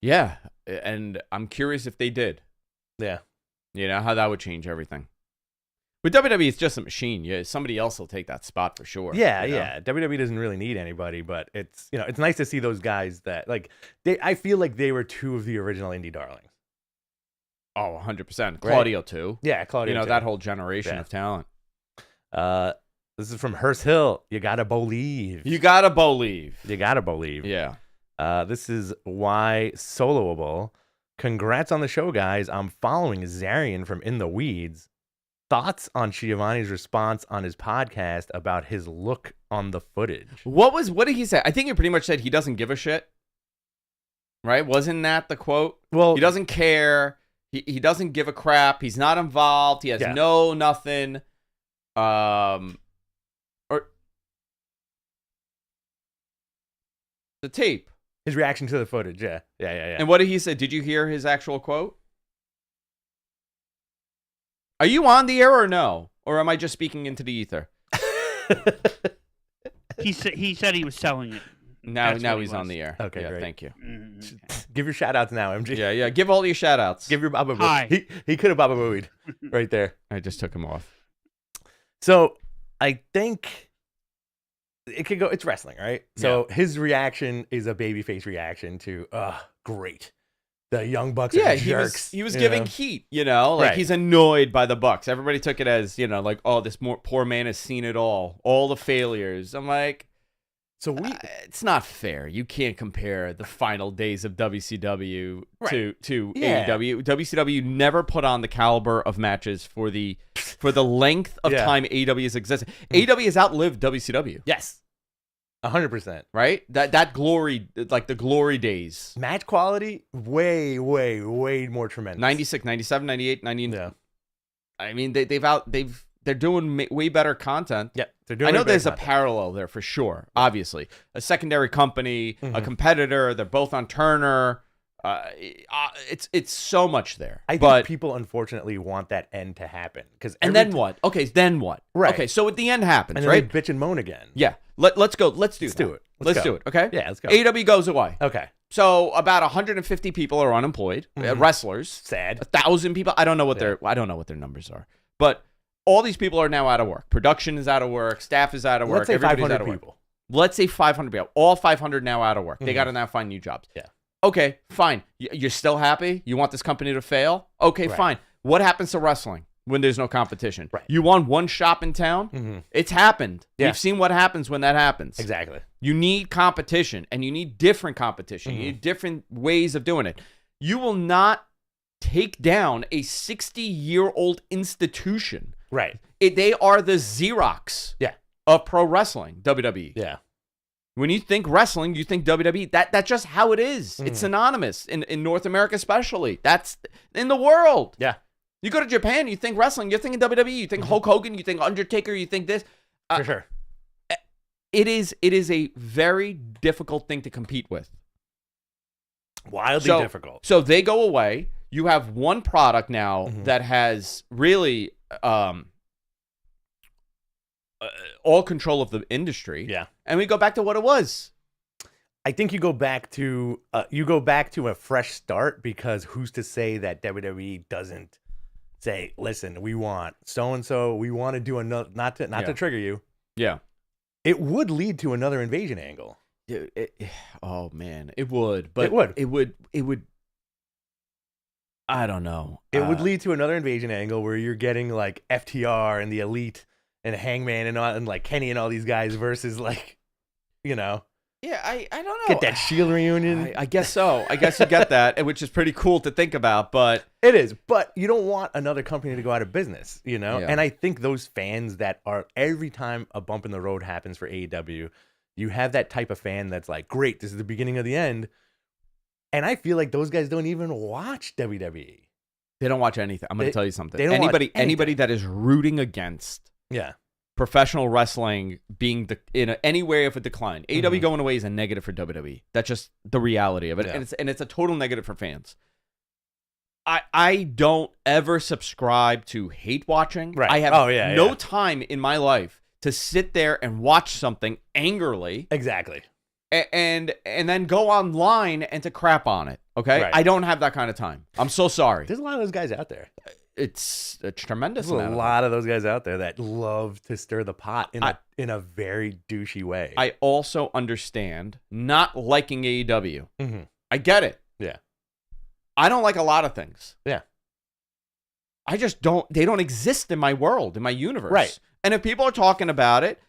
Yeah, and I'm curious if they did. Yeah. How that would change everything. With WWE, it's just a machine. Yeah, somebody else will take that spot for sure. Yeah, yeah. WWE doesn't really need anybody, but it's it's nice to see those guys that I feel like they were two of the original indie darlings. Oh, 100%. Claudio too. Yeah, Claudio. That whole generation of talent. This is from Hearst Hill. You gotta believe. You gotta believe. You gotta believe. Yeah. This is why soloable. Congrats on the show, guys. I'm following Zarian from In the Weeds. Thoughts on Schiavone's response on his podcast about his look on the footage? What did he say? I think he pretty much said he doesn't give a shit. Right? Wasn't that the quote? Well, he doesn't care. He doesn't give a crap. He's not involved. He has nothing. Or the tape. His reaction to the footage. Yeah. And what did he say? Did you hear his actual quote? Are you on the air or no? Or am I just speaking into the ether? He said he was selling it. Now he's on the air. Okay, great. great. Thank you. Give your shout outs now, MG. Yeah. Give all your shout outs. Give your Baba Hi. Booey. He could have Baba Booeyed right there. I just took him off. So I think it could go. It's wrestling, right? So his reaction is a babyface reaction to, great. The Young Bucks are jerks. He was giving heat, like he's annoyed by the Bucks. Everybody took it as, like, oh, this poor man has seen it all the failures. I'm like, so it's not fair. You can't compare the final days of WCW to AEW. WCW never put on the caliber of matches for the length of time AEW has existed. AEW has outlived WCW. Yes. 100%. Right? That glory, like the glory days. Match quality, way, way, way more tremendous. 96, 97, 98, 90. Yeah. I mean, they're doing way better content. Yeah. They're doing I know there's a parallel there for sure. Obviously. A secondary company, a competitor, they're both on Turner. It's so much there. I think people unfortunately want that end to happen. Then what? Okay, then what? Right. Okay, so at the end happens, and then right? they bitch and moan again. Yeah. Let's go. Let's do it. Let's do it. Okay. Yeah, let's go. AEW goes away. Okay. So about 150 people are unemployed. Wrestlers. Sad. 1,000 people. I don't know what their numbers are. But all these people are now out of work. Production is out of work. Staff is out of work. Let's say Everybody's 500 out of work. people. Let's say 500 people. All 500 now out of work. They got to now find new jobs. Yeah. Okay, fine. You're still happy? You want this company to fail? Okay, fine. What happens to wrestling when there's no competition? Right. You want one shop in town? It's happened. Yeah. We've seen what happens when that happens. Exactly. You need competition, and you need different competition. You need different ways of doing it. You will not take down a 60-year-old institution. Right. They are the Xerox of pro wrestling, WWE. Yeah. When you think wrestling, you think WWE. That's just how it is. It's synonymous in North America, especially. That's in the world. Yeah. You go to Japan, you think wrestling. You're thinking WWE. You think Hulk Hogan. You think Undertaker. You think this. For sure. It is a very difficult thing to compete with. Wildly difficult. So they go away. You have one product now that has really all control of the industry. Yeah. And we go back to what it was. I think you go back to a fresh start, because who's to say that WWE doesn't say, listen, we want so and so, we want to do another, not to trigger you. Yeah. It would lead to another invasion angle. Dude, oh man, it would. But it would. It would. I don't know. It would lead to another invasion angle where you're getting like FTR and the Elite and Hangman and like Kenny and all these guys versus like, you know. Yeah, I don't know. Get that Shield reunion. I guess so. I guess you get that, which is pretty cool to think about, but... It is, but you don't want another company to go out of business, you know? Yeah. And I think those fans that are, every time a bump in the road happens for AEW, you have that type of fan that's like, great, this is the beginning of the end. And I feel like those guys don't even watch WWE. They don't watch anything. I'm going to tell you something. They don't Anybody that is rooting against... Yeah. Professional wrestling being in any way of a decline. AEW Mm-hmm. going away is a negative for WWE. That's just the reality of it. Yeah. And it's a total negative for fans. I don't ever subscribe to hate watching. Right. I have no time in my life to sit there and watch something angrily. Exactly. And then go online and to crap on it. Okay? Right. I don't have that kind of time. I'm so sorry. There's a lot of those guys out there. It's a tremendous There's amount a lot of those guys out there that love to stir the pot in a very douchey way. I also understand not liking AEW. Mm-hmm. I get it. Yeah. I don't like a lot of things. Yeah. I just don't, they don't exist in my world, in my universe. Right. And if people are talking about it,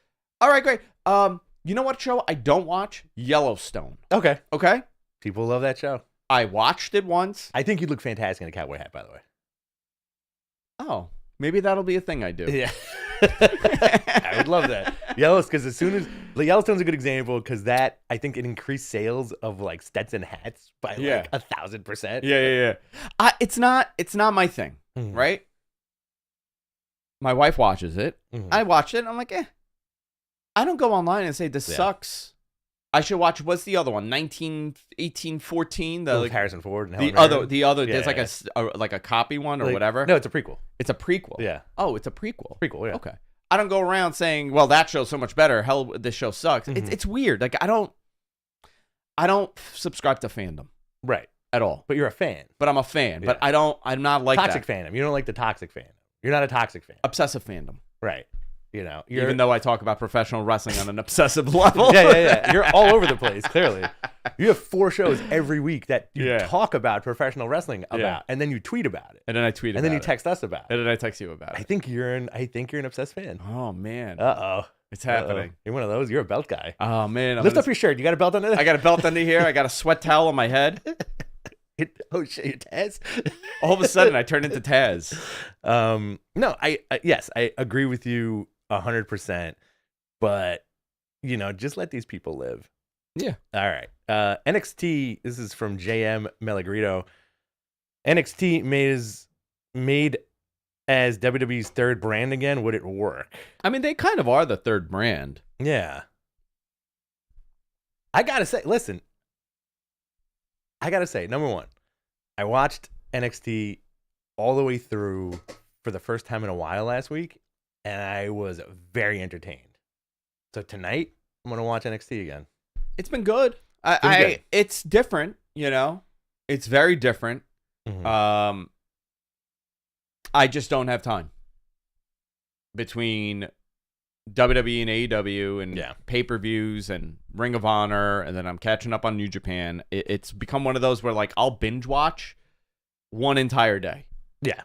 all right, great. You know what show I don't watch? Yellowstone. Okay. Okay? People love that show. I watched it once. I think you'd look fantastic in a cowboy hat, by the way. Oh, maybe that'll be a thing I do. Yeah. I would love that. Yellowstone's a good example because that, I think it increased sales of like Stetson hats by like 1,000%. Yeah. It's not my thing, right? My wife watches it. Mm-hmm. I watch it and I'm like, I don't go online and say this sucks. I should watch, what's the other one? 1814? The Harrison Ford and the Helen other. Yeah, there's like a copy one or whatever. No, it's a prequel. It's a prequel. Yeah. Oh, it's a prequel. Prequel, yeah. Okay. I don't go around saying, well, that show's so much better. Hell, this show sucks. It's weird. Like I don't subscribe to fandom. Right. At all. But you're a fan. But I'm a fan. Yeah. But I'm not like toxic that. fandom. You don't like the toxic fandom. You're not a toxic fan. Obsessive fandom. Right. You know, even though I talk about professional wrestling on an obsessive level. Yeah. You're all over the place, clearly. You have 4 shows every week that you talk about professional wrestling about, and then you tweet about it. And then I tweet about it. And then you text us about it. And then I text you about it. I think you're an obsessed fan. Oh, man. Uh-oh. It's happening. Uh-oh. You're one of those. You're a belt guy. Oh, man. Lift up your shirt. You got a belt under there? I got a belt under here. I got a sweat towel on my head. Oh, shit, you're Taz? All of a sudden, I turned into Taz. No, yes, I agree with you 100%, but you know, just let these people live. Yeah. All right. NXT. This is from JM Melagrito. NXT made as WWE's third brand again. Would it work? I mean, they kind of are the third brand. Yeah. I gotta say, listen. Number one, I watched NXT all the way through for the first time in a while last week, and I was very entertained. So tonight, I'm going to watch NXT again. It's been good. It's different, you know? It's very different. Mm-hmm. I just don't have time between WWE and AEW and pay-per-views and Ring of Honor, and then I'm catching up on New Japan. It's become one of those where, like, I'll binge watch one entire day. Yeah.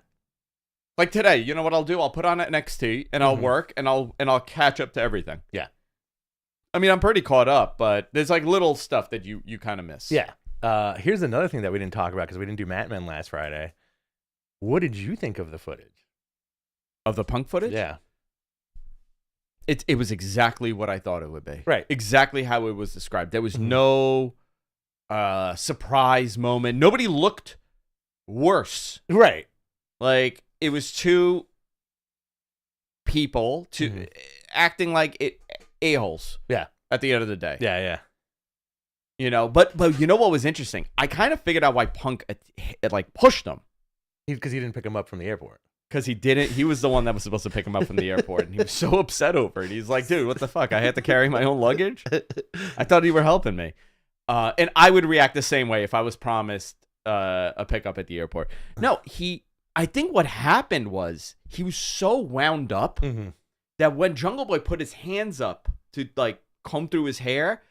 Like today, you know what I'll do? I'll put on NXT and I'll work and I'll catch up to everything. Yeah. I mean, I'm pretty caught up, but there's like little stuff that you kind of miss. Yeah. Here's another thing that we didn't talk about because we didn't do Mat Men last Friday. What did you think of the footage? Of the Punk footage? Yeah. It was exactly what I thought it would be. Right. Exactly how it was described. There was no surprise moment. Nobody looked worse. Right. Like, it was two people acting like a-holes. Yeah. At the end of the day. Yeah. You know, but you know what was interesting? I kind of figured out why Punk like pushed him. Because he didn't pick him up from the airport. Because he didn't. He was the one that was supposed to pick him up from the airport, and he was so upset over it. He's like, "Dude, what the fuck? I had to carry my own luggage. I thought you were helping me." And I would react the same way if I was promised a pickup at the airport. No, I think what happened was he was so wound up that when Jungle Boy put his hands up to like comb through his hair,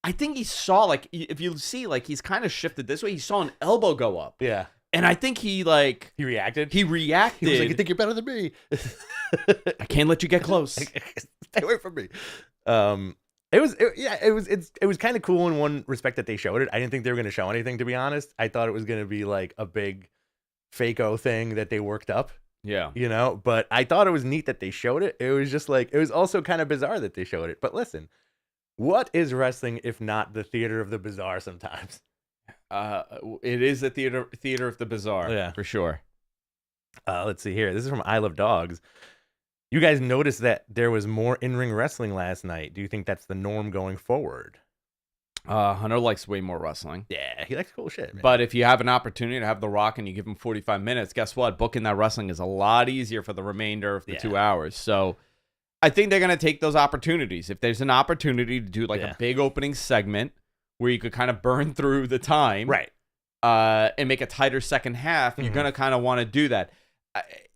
I think he saw, like, if you see, like, he's kind of shifted this way. He saw an elbow go up. Yeah. And I think he reacted. He reacted. He was like, "You think you're better than me? I can't let you get close. Stay away from me." It was kind of cool in one respect that they showed it. I didn't think they were going to show anything, to be honest. I thought it was going to be like a big fake-o thing that they worked up. Yeah. You know, but I thought it was neat that they showed it. It was just like, it was also kind of bizarre that they showed it. But listen, what is wrestling if not the theater of the bizarre sometimes? It is a theater of the bizarre. Yeah. For sure. Let's see here. This is from I Love Dogs. You guys noticed that there was more in-ring wrestling last night. Do you think that's the norm going forward? Hunter likes way more wrestling. Yeah, he likes cool shit, man. But if you have an opportunity to have The Rock and you give him 45 minutes, guess what? Booking that wrestling is a lot easier for the remainder of the 2 hours. So I think they're going to take those opportunities. If there's an opportunity to do like a big opening segment where you could kind of burn through the time, right, and make a tighter second half, you're going to kind of want to do that.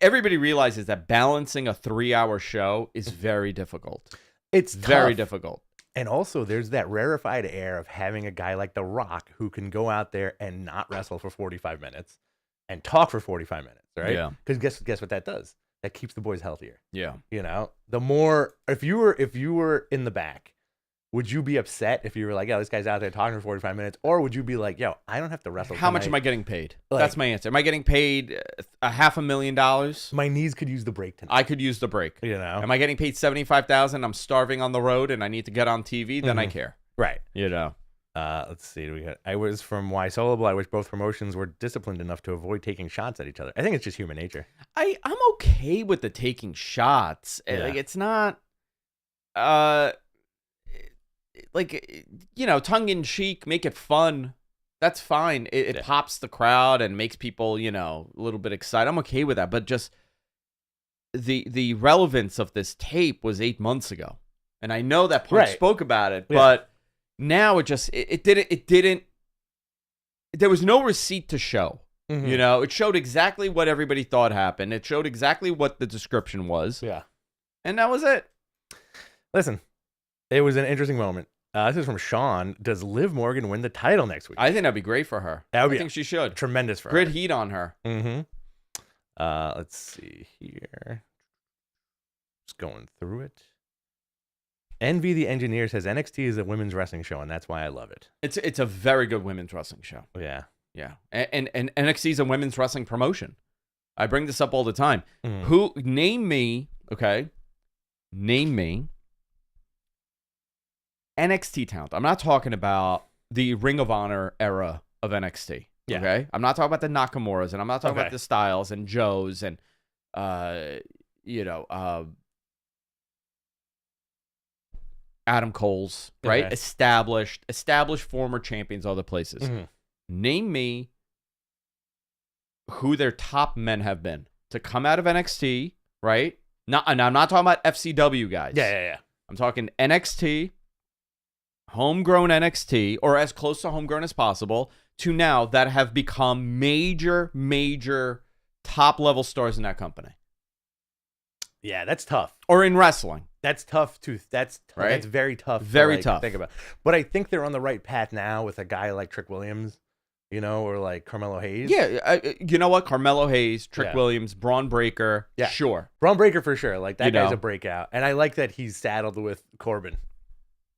Everybody realizes that balancing a 3-hour show is very difficult. It's very difficult. And also, there's that rarefied air of having a guy like The Rock who can go out there and not wrestle for 45 minutes and talk for 45 minutes, right? Yeah. Because guess what that does? That keeps the boys healthier. Yeah. You know, the more if you were in the back, would you be upset if you were like, "Yo, this guy's out there talking for 45 minutes," or would you be like, "Yo, I don't have to wrestle"? How much am I getting paid? That's my answer. Am I getting paid $500,000? My knees could use the break tonight. I could use the break. You know, am I getting paid $75,000? I'm starving on the road and I need to get on TV. Then I care. Right. You know. Let's see. I was from Why Soloable. I wish both promotions were disciplined enough to avoid taking shots at each other. I think it's just human nature. I'm okay with the taking shots. Yeah. Like it's not. Like, you know, tongue in cheek, make it fun. That's fine. It pops the crowd and makes people, you know, a little bit excited. I'm okay with that. But just the relevance of this tape was 8 months ago, and I know that Punk spoke about it, but now it didn't. There was no receipt to show. Mm-hmm. You know, it showed exactly what everybody thought happened. It showed exactly what the description was. Yeah, and that was it. Listen, it was an interesting moment. This is from Sean. Does Liv Morgan win the title next week? I think that'd be great for her. I think she should. Tremendous for her. Grit heat on her. Mm-hmm. Let's see here. Just going through it. Envy the Engineer says NXT is a women's wrestling show, and that's why I love it. It's a very good women's wrestling show. Yeah. Yeah. And NXT is a women's wrestling promotion. I bring this up all the time. Name me NXT talent. I'm not talking about the Ring of Honor era of NXT. Yeah. Okay. I'm not talking about the Nakamura's, and I'm not talking about the Styles and Joes and Adam Cole's, right? Okay. Established former champions other places. Mm-hmm. Name me who their top men have been to come out of NXT, right? And I'm not talking about FCW guys. Yeah. I'm talking NXT, homegrown NXT, or as close to homegrown as possible, to now that have become major top-level stars in that company. Yeah, that's tough. Or in wrestling. That's tough, too. That's very tough. Very tough. Think about. But I think they're on the right path now with a guy like Trick Williams, you know, or like Carmelo Hayes. Yeah, you know what? Carmelo Hayes, Trick Williams, Braun Breaker. Yeah. Sure. Braun Breaker for sure. Like, that guy's a breakout. And I like that he's saddled with Corbin.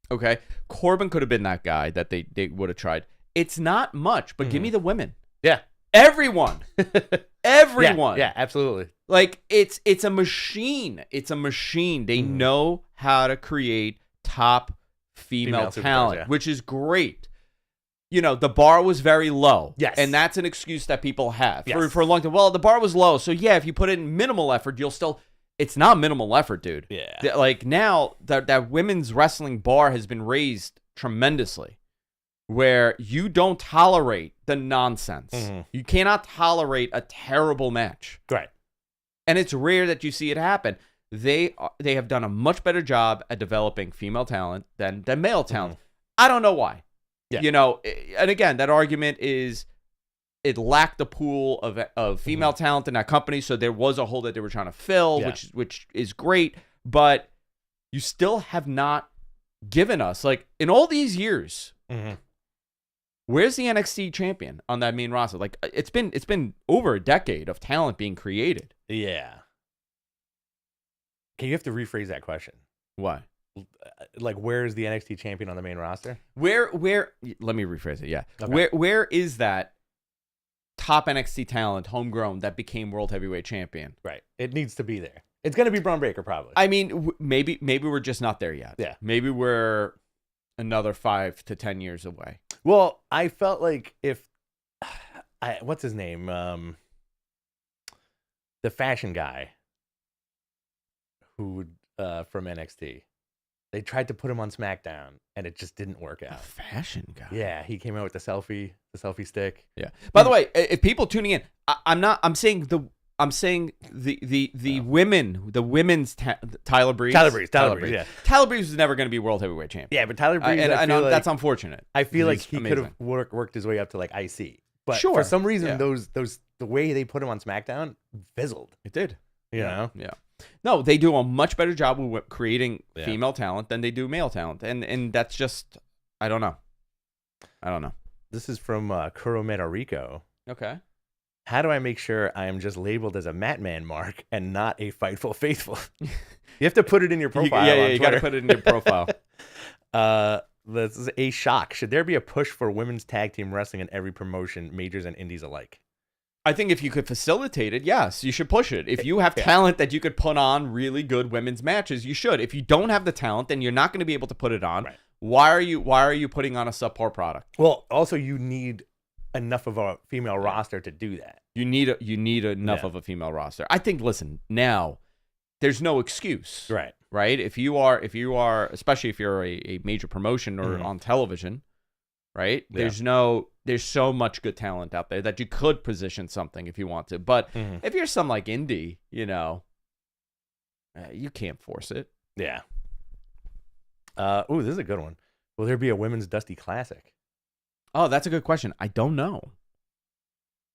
Okay. Corbin could have been that guy that they would have tried. It's not much, but give me the women. Yeah. Everyone. Yeah, absolutely. Like, it's a machine. It's a machine. They know how to create top female talent, which is great. You know, the bar was very low. Yes. And that's an excuse that people have. Yes. For a long time. Well, the bar was low. So, yeah, if you put in minimal effort, you'll still... It's not minimal effort, dude. Yeah. Like, now, that women's wrestling bar has been raised tremendously, where you don't tolerate the nonsense. Mm-hmm. You cannot tolerate a terrible match. Right. And it's rare that you see it happen. They have done a much better job at developing female talent than male talent. Mm-hmm. I don't know why. Yeah. You know, and again, that argument is it lacked a pool of female talent in that company, so there was a hole that they were trying to fill, which is great, but you still have not given us, like, in all these years, Where's the NXT champion on that main roster? Like it's been over a decade of talent being created. Yeah. Okay, you have to rephrase that question. Why? Like, where is the NXT champion on the main roster? Where? Let me rephrase it. Yeah. Okay. Where is that top NXT talent, homegrown, that became world heavyweight champion? Right. It needs to be there. It's going to be Braun Breaker, probably. I mean, maybe we're just not there yet. Yeah. Maybe we're another 5 to 10 years away. Well, I felt like if what's his name? The fashion guy who from NXT. They tried to put him on SmackDown, and it just didn't work out. A fashion guy. Yeah, he came out with the selfie stick. Yeah. By the way, if people tuning in, I'm saying the women's Tyler Breeze. Tyler Breeze. Yeah. Tyler Breeze is never going to be world heavyweight champion. Yeah, but Tyler Breeze, I know like, that's unfortunate. I feel like he amazing. could have worked his way up to like IC, but sure. for some reason, Yeah. those the way they put him on SmackDown fizzled. It did. You know? Yeah. No, they do a much better job with creating female talent than they do male talent, and that's just I don't know. This is from Kuro Medarico. Okay. How do I make sure I am just labeled as a Matman mark and not a Fightful Faithful? You have to put it in your profile. You got to put it in your profile. This is a shock. Should there be a push for women's tag team wrestling in every promotion, majors and indies alike? I think if you could facilitate it, yes, you should push it. If you have talent that you could put on really good women's matches, you should. If you don't have the talent, then you're not going to be able to put it on. Right. Why are you putting on a subpar product? Well, also you need enough of a female roster to do that. You need enough of a female roster. I think. Listen, now there's no excuse. Right. If you are, especially if you're a major promotion or on television, right? Yeah. There's so much good talent out there that you could position something if you want to. But if you're some like indie, you can't force it. Yeah. This is a good one. Will there be a women's Dusty Classic? Oh, that's a good question. I don't know.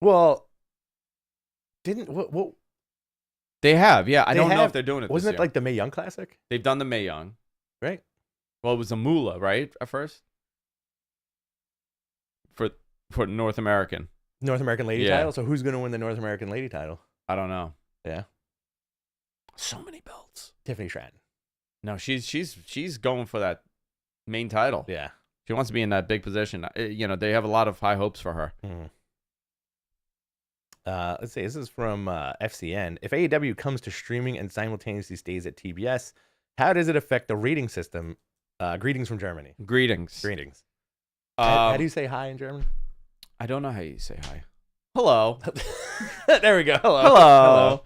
Well, what they have, yeah. I don't know if they're doing it. Wasn't this it year. like the Mae Young Classic? They've done the Mae Young, right? Well, it was a Moolah, right, at first for North American Lady title. So who's going to win the North American Lady title? I don't know. Yeah, so many belts. Tiffany Stratton. No, she's going for that main title. Yeah, she wants to be in that big position. They have a lot of high hopes for her. Let's see. This is from FCN. If AEW comes to streaming and simultaneously stays at TBS, how does it affect the rating system? Greetings from Germany. Greetings. How do you say hi in German? I don't know how you say hi. Hello. There we go. Hello.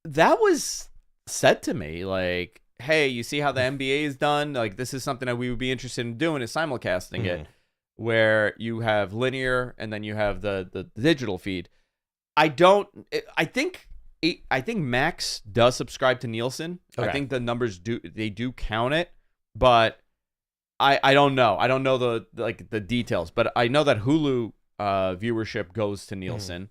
That was said to me like, hey, you see how the NBA is done? Like, this is something that we would be interested in doing, is simulcasting it, where you have linear and then you have the digital feed. I think Max does subscribe to Nielsen. Okay. I think the numbers do count it, but I don't know. I don't know the details, but I know that Hulu viewership goes to Nielsen.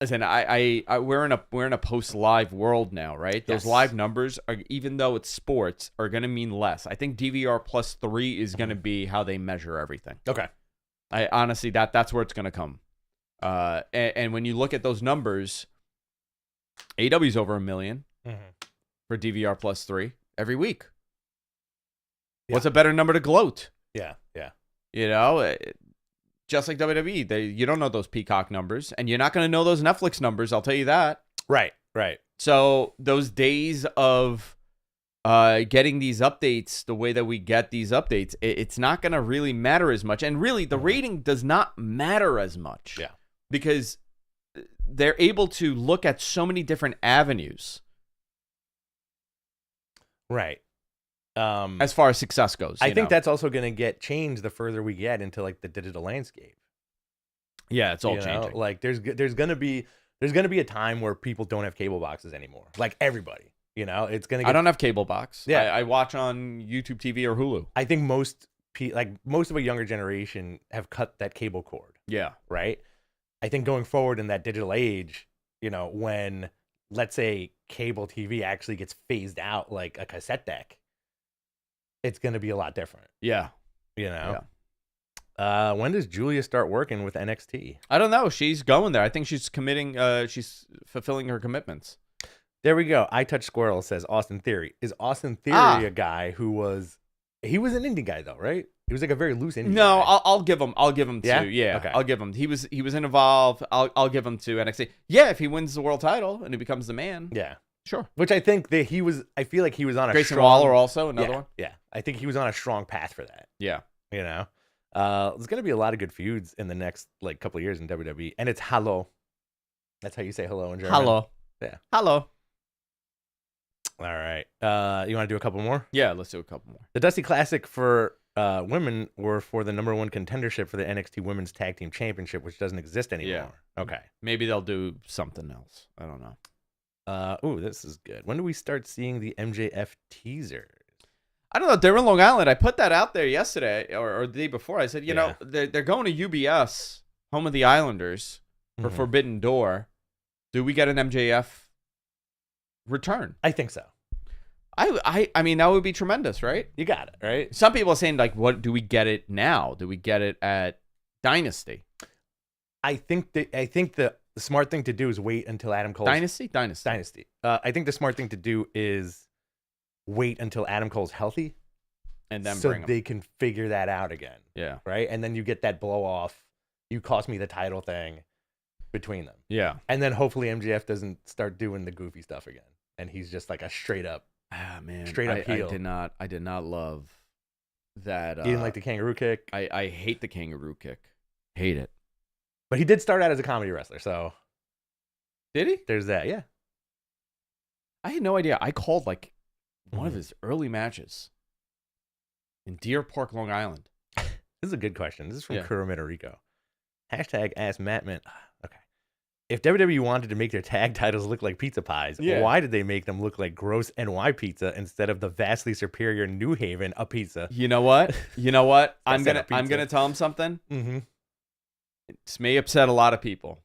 Listen, we're in a post live world now, right? Those live numbers are, even though it's sports, are going to mean less. I think DVR+3 is going to be how they measure everything. Okay. I honestly that's where it's going to come. And when you look at those numbers, AEW's over 1 million for DVR+3 every week. Yeah. What's a better number to gloat? Yeah. Just like WWE, you don't know those Peacock numbers, and you're not going to know those Netflix numbers. I'll tell you that. Right. So those days of getting these updates the way that we get these updates, it's not going to really matter as much. And really, the rating does not matter as much. Yeah. Because they're able to look at so many different avenues. Right. As far as success goes. I think that's also going to get changed the further we get into like the digital landscape. Yeah, it's all changing. Like there's going to be a time where people don't have cable boxes anymore. Like everybody, it's going to I don't have cable box. Yeah. I watch on YouTube TV or Hulu. I think most of a younger generation have cut that cable cord. Yeah. Right? I think going forward in that digital age, when let's say cable TV actually gets phased out like a cassette deck, it's going to be a lot different. Yeah. You know? When does Julia start working with NXT? I don't know. She's going there. I think she's committing. She's fulfilling her commitments. There we go. I Touch Squirrel says Austin Theory. Is Austin Theory a guy who was... He was an indie guy, though, right? He was like a very loose indie guy. I'll give him to... Yeah, okay. I'll give him. He was involved. I'll give him to NXT. Yeah, if he wins the world title and he becomes the man. Yeah. Sure. Which I think that he was... I feel like he was on a Grayson strong... Waller also, another one. Yeah. I think he was on a strong path for that. Yeah. You know? There's going to be a lot of good feuds in the next like couple of years in WWE. And it's hello. That's how you say hello in German. Hello. Yeah. Hello. All right. You want to do a couple more? Yeah, let's do a couple more. The Dusty Classic for women were for the #1 contendership for the NXT Women's Tag Team Championship, which doesn't exist anymore. Yeah. Okay. Maybe they'll do something else. I don't know. This is good. When do we start seeing the MJF teasers? I don't know. They're in Long Island. I put that out there yesterday or the day before. I said, you know, they're going to UBS, home of the Islanders, for Forbidden Door. Do we get an MJF return? I think so. I mean, that would be tremendous, right? You got it, right? Some people are saying, like, what do we get it now? Do we get it at Dynasty? I think the smart thing to do is wait until Adam Cole's... Dynasty. I think the smart thing to do is wait until Adam Cole's healthy, and then so they can figure that out again. Yeah. Right? And then you get that blow off. You cost me the title thing between them. Yeah. And then hopefully MJF doesn't start doing the goofy stuff again. And he's just like a straight up heel. I did not love that. You didn't like the kangaroo kick? I hate the kangaroo kick. Hate it. But he did start out as a comedy wrestler, so. Did he? There's that, yeah. I had no idea. I called like one of his early matches in Deer Park, Long Island. This is a good question. This is from Kuromita Rico. Hashtag Ask Mattman. Okay. If WWE wanted to make their tag titles look like pizza pies, why did they make them look like gross NY pizza instead of the vastly superior New Haven a pizza? You know what? I'm gonna tell him something. Mm-hmm. This may upset a lot of people.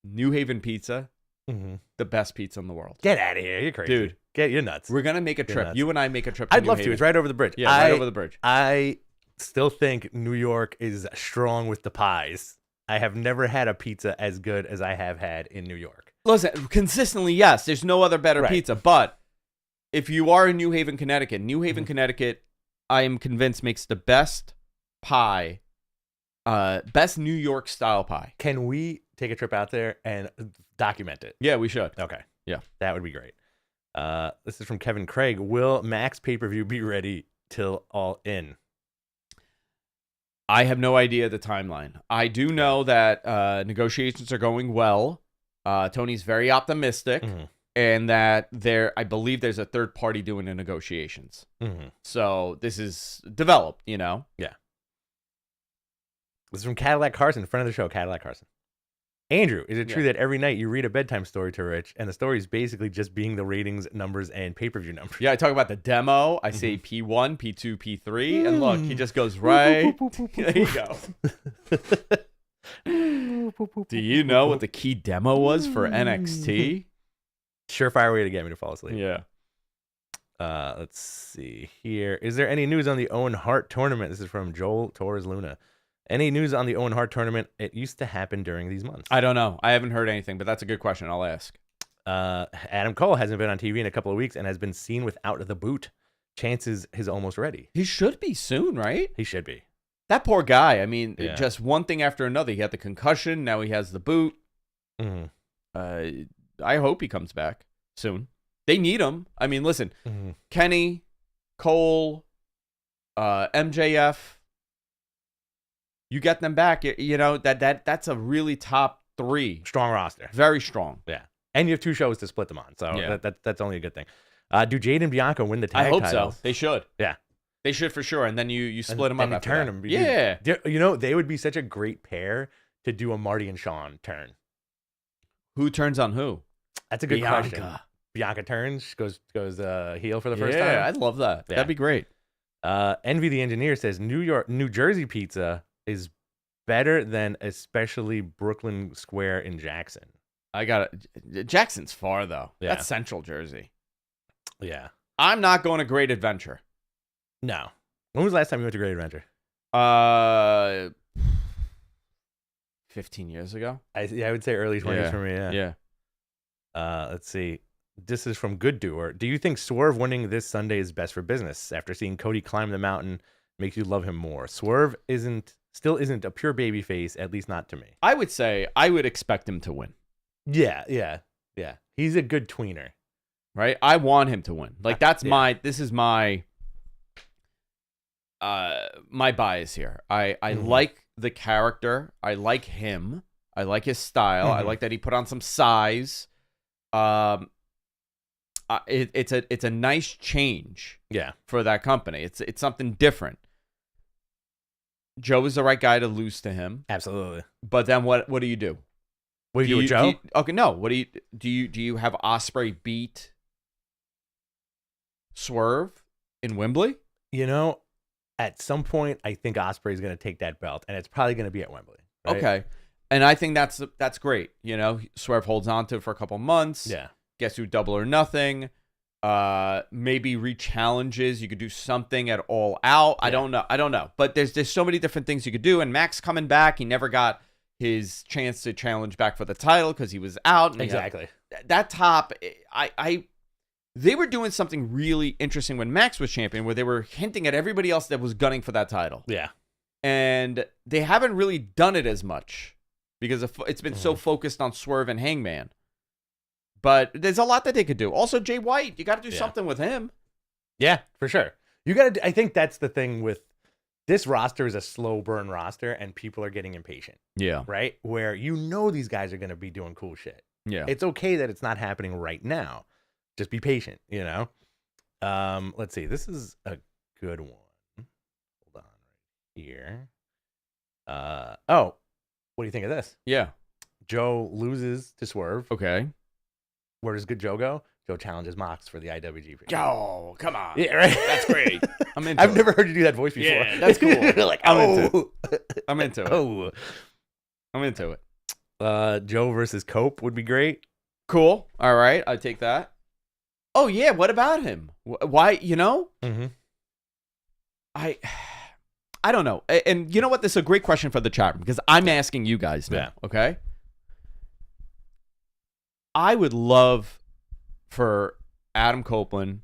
New Haven pizza, the best pizza in the world. Get out of here! You're crazy. You're nuts. We're gonna make a trip. You and I make a trip. I'd love to. It's right over the bridge. Yeah, right over the bridge. I still think New York is strong with the pies. I have never had a pizza as good as I have had in New York. Listen, consistently, yes. There's no other better pizza. But if you are in New Haven, Connecticut, I am convinced makes the best pie, best New York style pie. Can we take a trip out there and document it? Yeah, we should. Okay. Yeah. That would be great. This is from Kevin Craig. Will Max pay-per-view be ready till All In? I have no idea the timeline. I do know that negotiations are going well. Tony's very optimistic, and that I believe there's a third party doing the negotiations. So this is developed, you know? Yeah. This is from Cadillac Carson, friend of the show, Cadillac Carson. Andrew, is it true that every night you read a bedtime story to Rich, and the story is basically just being the ratings, numbers, and pay-per-view numbers? Yeah, I talk about the demo. I say P1, P2, P3, and look, he just goes right. There you go. Do you know what the key demo was for NXT? Surefire way to get me to fall asleep. Yeah. Let's see here. Is there any news on the Owen Hart tournament? This is from Joel Torres Luna. Any news on the Owen Hart tournament? It used to happen during these months. I don't know. I haven't heard anything, but that's a good question. I'll ask. Adam Cole hasn't been on TV in a couple of weeks and has been seen without the boot. Chances he's almost ready. He should be soon, right? He should be. That poor guy. I mean, just one thing after another. He had the concussion. Now he has the boot. I hope he comes back soon. They need him. I mean, listen, Kenny, Cole, MJF. You get them back, you know, that's a really top 3. Strong roster. Very strong. Yeah. And you have 2 shows to split them on, so that's only a good thing. Do Jade and Bianca win the tag titles? I hope so. They should. Yeah. They should for sure, and then you split them up and after turn that. them. Yeah. You know, they would be such a great pair to do a Marty and Sean turn. Who turns on who? That's a good question. Bianca turns, goes heel for the first time. Yeah, I'd love that. Yeah. That'd be great. Envy the Engineer says New Jersey pizza is better than especially Brooklyn Square in Jackson. I got it. Jackson's far though. Yeah. That's Central Jersey. Yeah. I'm not going to Great Adventure. No. When was the last time you went to Great Adventure? 15 years ago. I would say early 20s for me. Yeah. Let's see. This is from Good Doer. Do you think Swerve winning this Sunday is best for business? After seeing Cody climb the mountain, makes you love him more. Swerve still isn't a pure babyface, at least not to me. I would say I would expect him to win. Yeah. He's a good tweener. Right? I want him to win. Like this is my my bias here. I like the character. I like him. I like his style. I like that he put on some size. It's a nice change. For that company. It's something different. Joe is the right guy to lose to him. Absolutely. But then what do you do? What do you do with Joe? No. What do you have Ospreay beat Swerve in Wembley? At some point, I think Ospreay is going to take that belt, and it's probably going to be at Wembley. Right? Okay, and I think that's great. Swerve holds on to it for a couple months. Yeah, gets through Double or Nothing. Maybe rechallenges. You could do something at All Out. Yeah. I don't know. But there's so many different things you could do. And Max coming back, he never got his chance to challenge back for the title because he was out. Exactly. That top, they were doing something really interesting when Max was champion, where they were hinting at everybody else that was gunning for that title. Yeah. And they haven't really done it as much because it's been so focused on Swerve and Hangman. But there's a lot that they could do. Also, Jay White, you got to do something with him. Yeah, for sure. You got to. I think that's the thing with this roster is a slow burn roster, and people are getting impatient. Yeah. Right? Where these guys are going to be doing cool shit. Yeah. It's okay that it's not happening right now. Just be patient, Let's see. This is a good one. Hold on right here. What do you think of this? Yeah. Joe loses to Swerve. Okay. Where does good Joe go? Joe challenges Mox for the IWGP. Oh, come on. Yeah, right. That's great. I've never heard you do that voice before. Yeah, that's cool. I'm into it. Oh. I'm into it. Joe versus Cope would be great. Cool. All right. I take that. Oh, yeah. What about him? Why, Mm-hmm. I don't know. And you know what? This is a great question for the chat room because I'm asking you guys now. Yeah. Okay. I would love for Adam Copeland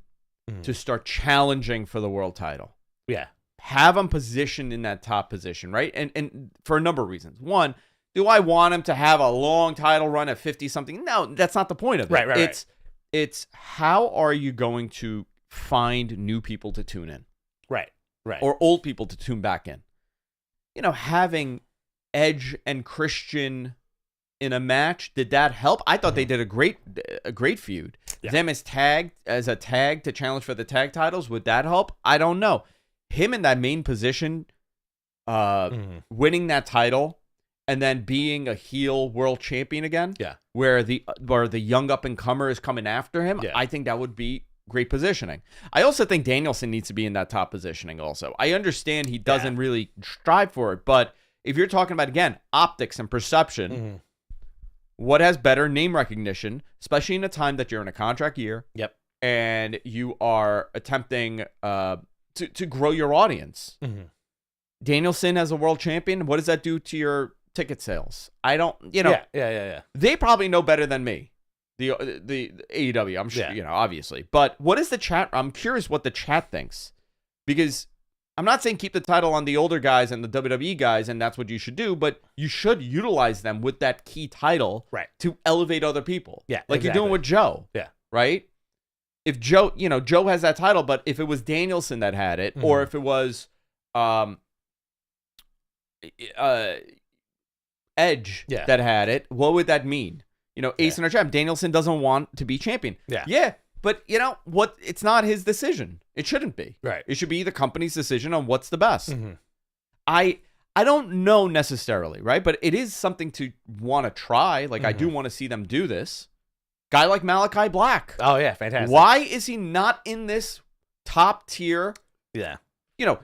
to start challenging for the world title. Yeah. Have him positioned in that top position, right? And for a number of reasons. One, do I want him to have a long title run at 50-something? No, that's not the point of it. Right. It's how are you going to find new people to tune in? Right. Or old people to tune back in. Having Edge and Christian in a match, did that help? I thought they did a great feud. Yeah. Them as a tag to challenge for the tag titles, would that help? I don't know. Him in that main position, winning that title, and then being a heel world champion again, where the young up and comer is coming after him, I think that would be great positioning. I also think Danielson needs to be in that top positioning also. I understand he doesn't really strive for it, but if you're talking about, again, optics and perception, what has better name recognition, especially in a time that you're in a contract year and you are attempting to grow your audience? Danielson as a world champion, what does that do to your ticket sales? I don't, Yeah. They probably know better than me. The AEW, I'm sure, obviously. But what is the chat? I'm curious what the chat thinks, because I'm not saying keep the title on the older guys and the WWE guys, and that's what you should do, but you should utilize them with that key title to elevate other people. Yeah, like you're doing with Joe. Yeah. Right? If Joe, Joe has that title, but if it was Danielson that had it, or if it was Edge that had it, what would that mean? Ace in our chat, Danielson doesn't want to be champion. Yeah. But what? It's not his decision. It shouldn't be. Right. It should be the company's decision on what's the best. I don't know necessarily, right? But it is something to want to try. Like I do want to see them do this. Guy like Malachi Black. Oh yeah, fantastic. Why is he not in this top tier? Yeah.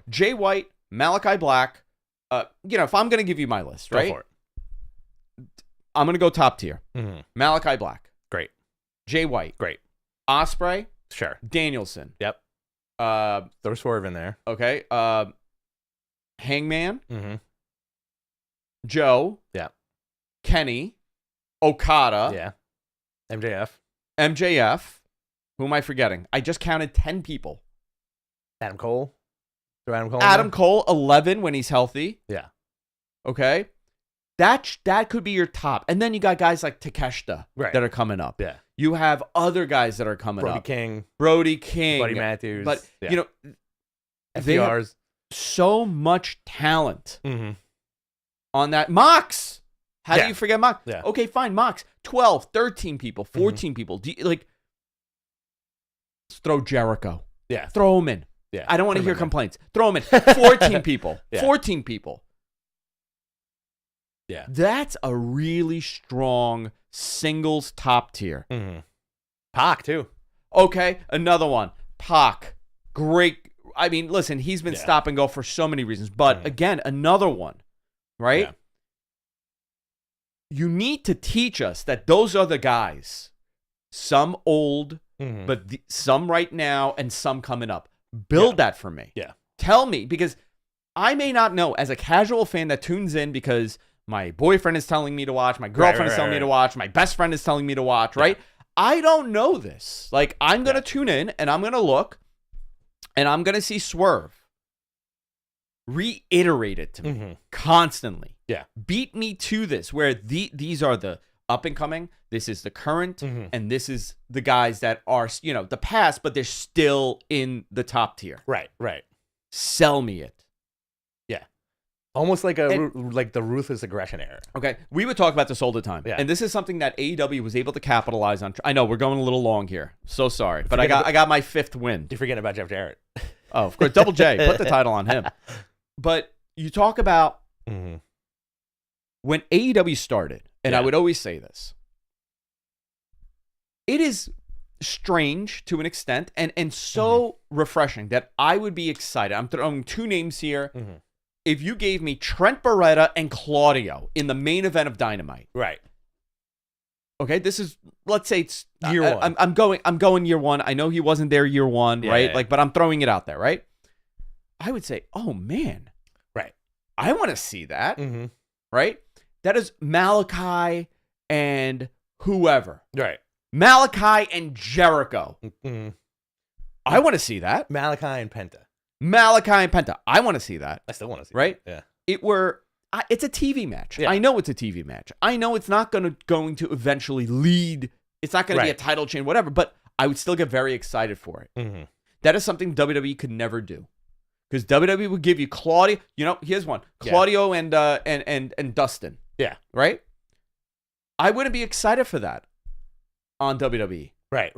Jay White, Malachi Black. If I'm gonna give you my list, right? Go for it. I'm going to go top tier. Malachi Black. Great. Jay White. Great. Ospreay. Sure. Danielson. Yep. Throw Swerve in there. Okay. Hangman. Mm-hmm. Joe. Yeah. Kenny. Okada. Yeah. MJF. MJF. Who am I forgetting? I just counted 10 people. Adam Cole. Throw Adam Cole. Adam Cole, 11 when he's healthy. Yeah. Okay. That could be your top. And then you got guys like Takeshita that are coming up. Yeah. You have other guys that are coming Brody up. Brody King. Buddy Matthews. But, you know, FTRs. they have so much talent Mm-hmm. on that. Mox. How do you forget Mox? Yeah. Okay, fine. Mox. 12, 13 people, 14 people. Do you, let's throw Jericho. Yeah. Throw him in. Yeah. I don't want to hear complaints. Throw him in. 14 people. Yeah. 14 people. Yeah. That's a really strong singles top tier. Mm-hmm. Pac, too. Okay, another one. Pac. Great. I mean, listen, he's been stop and go for so many reasons. But again, another one, right? Yeah. You need to teach us that those are the guys. Some old, but some right now and some coming up. Build that for me. Yeah. Tell me, because I may not know as a casual fan that tunes in because my boyfriend is telling me to watch, my girlfriend is telling me to watch, my best friend is telling me to watch, right? I don't know this. Like, I'm going to tune in and I'm going to look and I'm going to see Swerve. Reiterate it to me constantly. Yeah. Beat me to this, where these are the up and coming, this is the current, and this is the guys that are, you know, the past, but they're still in the top tier. Right. Sell me it. Yeah. Almost like like the ruthless aggression era. Okay. We would talk about this all the time. Yeah. And this is something that AEW was able to capitalize on. I know we're going a little long here. So sorry. But I got my fifth win. You're forgetting about Jeff Jarrett. Oh, of course. Double J. Put the title on him. But you talk about when AEW started, and I would always say this, it is strange to an extent and so refreshing that I would be excited. I'm throwing two names here. If you gave me Trent Beretta and Claudio in the main event of Dynamite. Right. Okay, this is, let's say it's year one. I'm going year one. I know he wasn't there year one, right? Like, but I'm throwing it out there, right? I would say, oh man. Right. I want to see that. Right? That is Malachi and whoever. Right. Malachi and Jericho. I want to see that. Malachi and Penta. I want to see that. I still want to see right? that. Yeah. It's a TV match. Yeah. I know it's a TV match. I know it's not going to eventually lead. It's not going to be a title chain, whatever, but I would still get very excited for it. That is something WWE could never do. Because WWE would give you Claudio. You know, here's one. Claudio and Dustin. Yeah. Right? I wouldn't be excited for that on WWE. Right.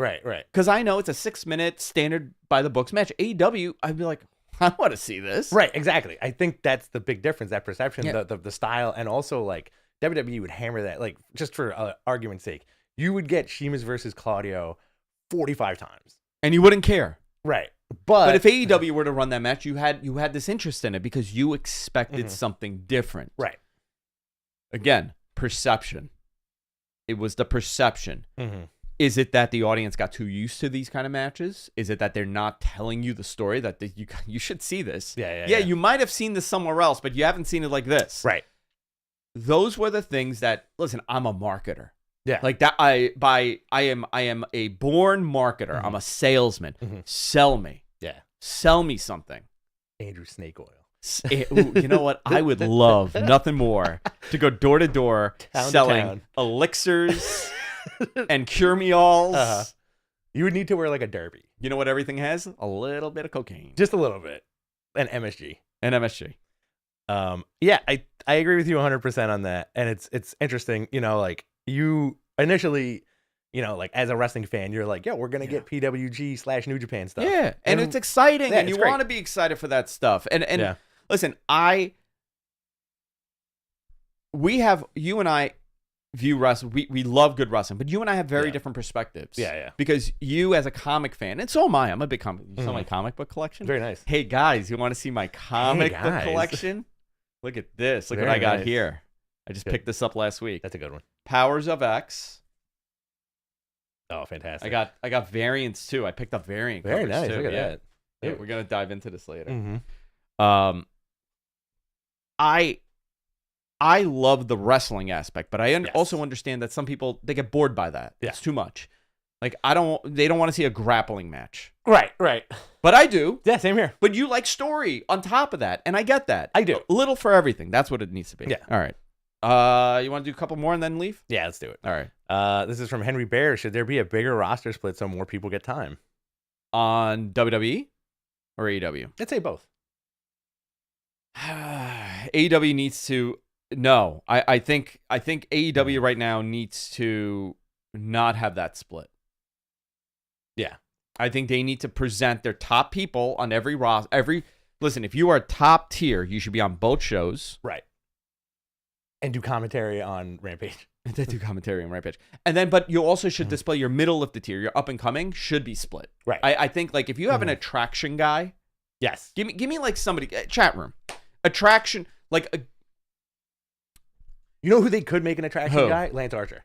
Because I know it's a 6-minute standard by the books match. AEW, I'd be like, I want to see this. Right, exactly. I think that's the big difference, that perception, the style, and also like WWE would hammer that, like, just for argument's sake, you would get Sheamus versus Claudio 45 times. And you wouldn't care. Right. But if AEW were to run that match, you had this interest in it because you expected something different. Right. Again, perception. It was the perception. Is it that the audience got too used to these kind of matches? Is it that they're not telling you the story that you should see this? Yeah. You might have seen this somewhere else, but you haven't seen it like this. Right. Those were the things that, listen, I'm a marketer. Yeah. Like that I am a born marketer. I'm a salesman. Sell me. Yeah. Sell me something. Andrew Snake Oil. Ooh, you know what? I would love nothing more to go door to door selling elixirs and cure-me-alls. You would need to wear like a derby. You know what everything has? A little bit of cocaine. Just a little bit. And MSG. Yeah, I agree with you 100% on that. And it's interesting, you know, like you initially, you know, like as a wrestling fan, you're like, yo, we're going to get PWG / New Japan stuff. Yeah, and it's exciting, and you great. want to be excited for that stuff. And listen, you and I view wrestling, we love good wrestling, but you and I have very different perspectives. Yeah. Because you as a comic fan, and so am I, I'm a big comic, you saw my comic book collection? Very nice. Hey guys, you want to see my comic book collection? Look at this. Look what I got here. I just picked this up last week. That's a good one. Powers of X. Oh, fantastic. I got variants too. I picked up variant Very covers nice. too. Look at that. Yeah, we're gonna dive into this later. Mm-hmm. I love the wrestling aspect, but I also understand that some people they get bored by that. Yeah. It's too much. Like they don't want to see a grappling match. Right. But I do. Yeah, same here. But you like story on top of that, and I get that. I do. A little for everything. That's what it needs to be. Yeah. All right. You want to do a couple more and then leave? Yeah, let's do it. All right. This is from Henry Bear. Should there be a bigger roster split so more people get time? On WWE or AEW? I'd say both. AEW needs to. No, I think AEW right now needs to not have that split. Yeah. I think they need to present their top people on every roster. Listen, if you are top tier, you should be on both shows. Right. And do commentary on Rampage. They do commentary on Rampage. And then, but you also should display your middle of the tier. Your up and coming should be split. Right. I think like if you have an attraction guy. Yes. Give me like somebody, chat room. Attraction, like a. You know who they could make an attraction guy? Lance Archer.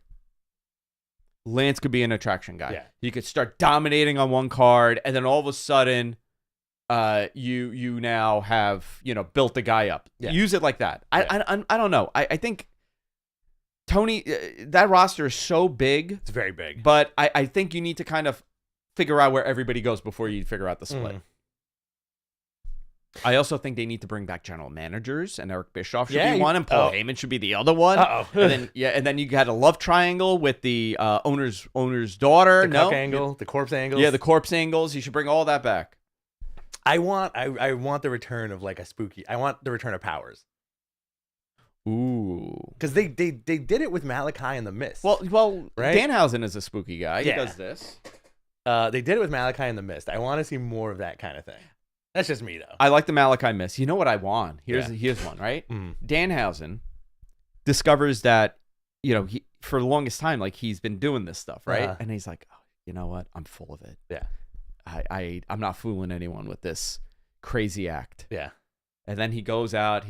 Lance could be an attraction guy. Yeah. He could start dominating on one card, and then all of a sudden, you now have built the guy up. Yeah. Use it like that. Yeah. I don't know. I think Tony, that roster is so big. It's very big. But I think you need to kind of figure out where everybody goes before you figure out the split. I also think they need to bring back general managers, and Eric Bischoff should be one, and Paul Heyman should be the other one. And then you got a love triangle with the owner's daughter. The cuck angle, the corpse angles. Yeah, the corpse angles. You should bring all that back. I want the return of like a spooky. I want the return of Powers. Ooh, because they did it with Malachi and the Mist. Well, right? Danhausen is a spooky guy. Yeah. He does this. They did it with Malachi and the Mist. I want to see more of that kind of thing. That's just me, though. I like the Malachi Mist. You know what I want? Here's one, right? Danhausen discovers that, he, for the longest time, like, he's been doing this stuff, right? And he's like, oh, you know what? I'm full of it. Yeah. I'm not fooling anyone with this crazy act. Yeah. And then he goes out,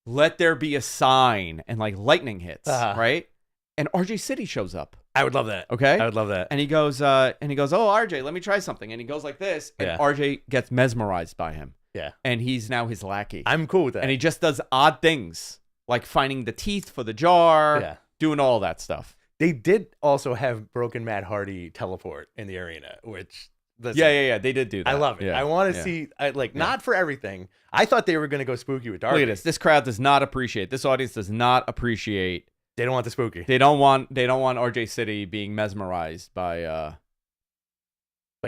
let there be a sign, and, like, lightning hits, right? And RJ City shows up. I would love that. Okay? I would love that. And he goes, oh, RJ, let me try something. And he goes like this, and RJ gets mesmerized by him. Yeah. And he's now his lackey. I'm cool with that. And he just does odd things, like finding the teeth for the jar, doing all that stuff. They did also have Broken Matt Hardy teleport in the arena, which... Yeah. They did do that. I love it. Yeah. I want to see, not for everything. I thought they were going to go spooky with Darby. Look at this. This crowd does not appreciate, this audience does not appreciate... They don't want the spooky. They don't want RJ City being mesmerized by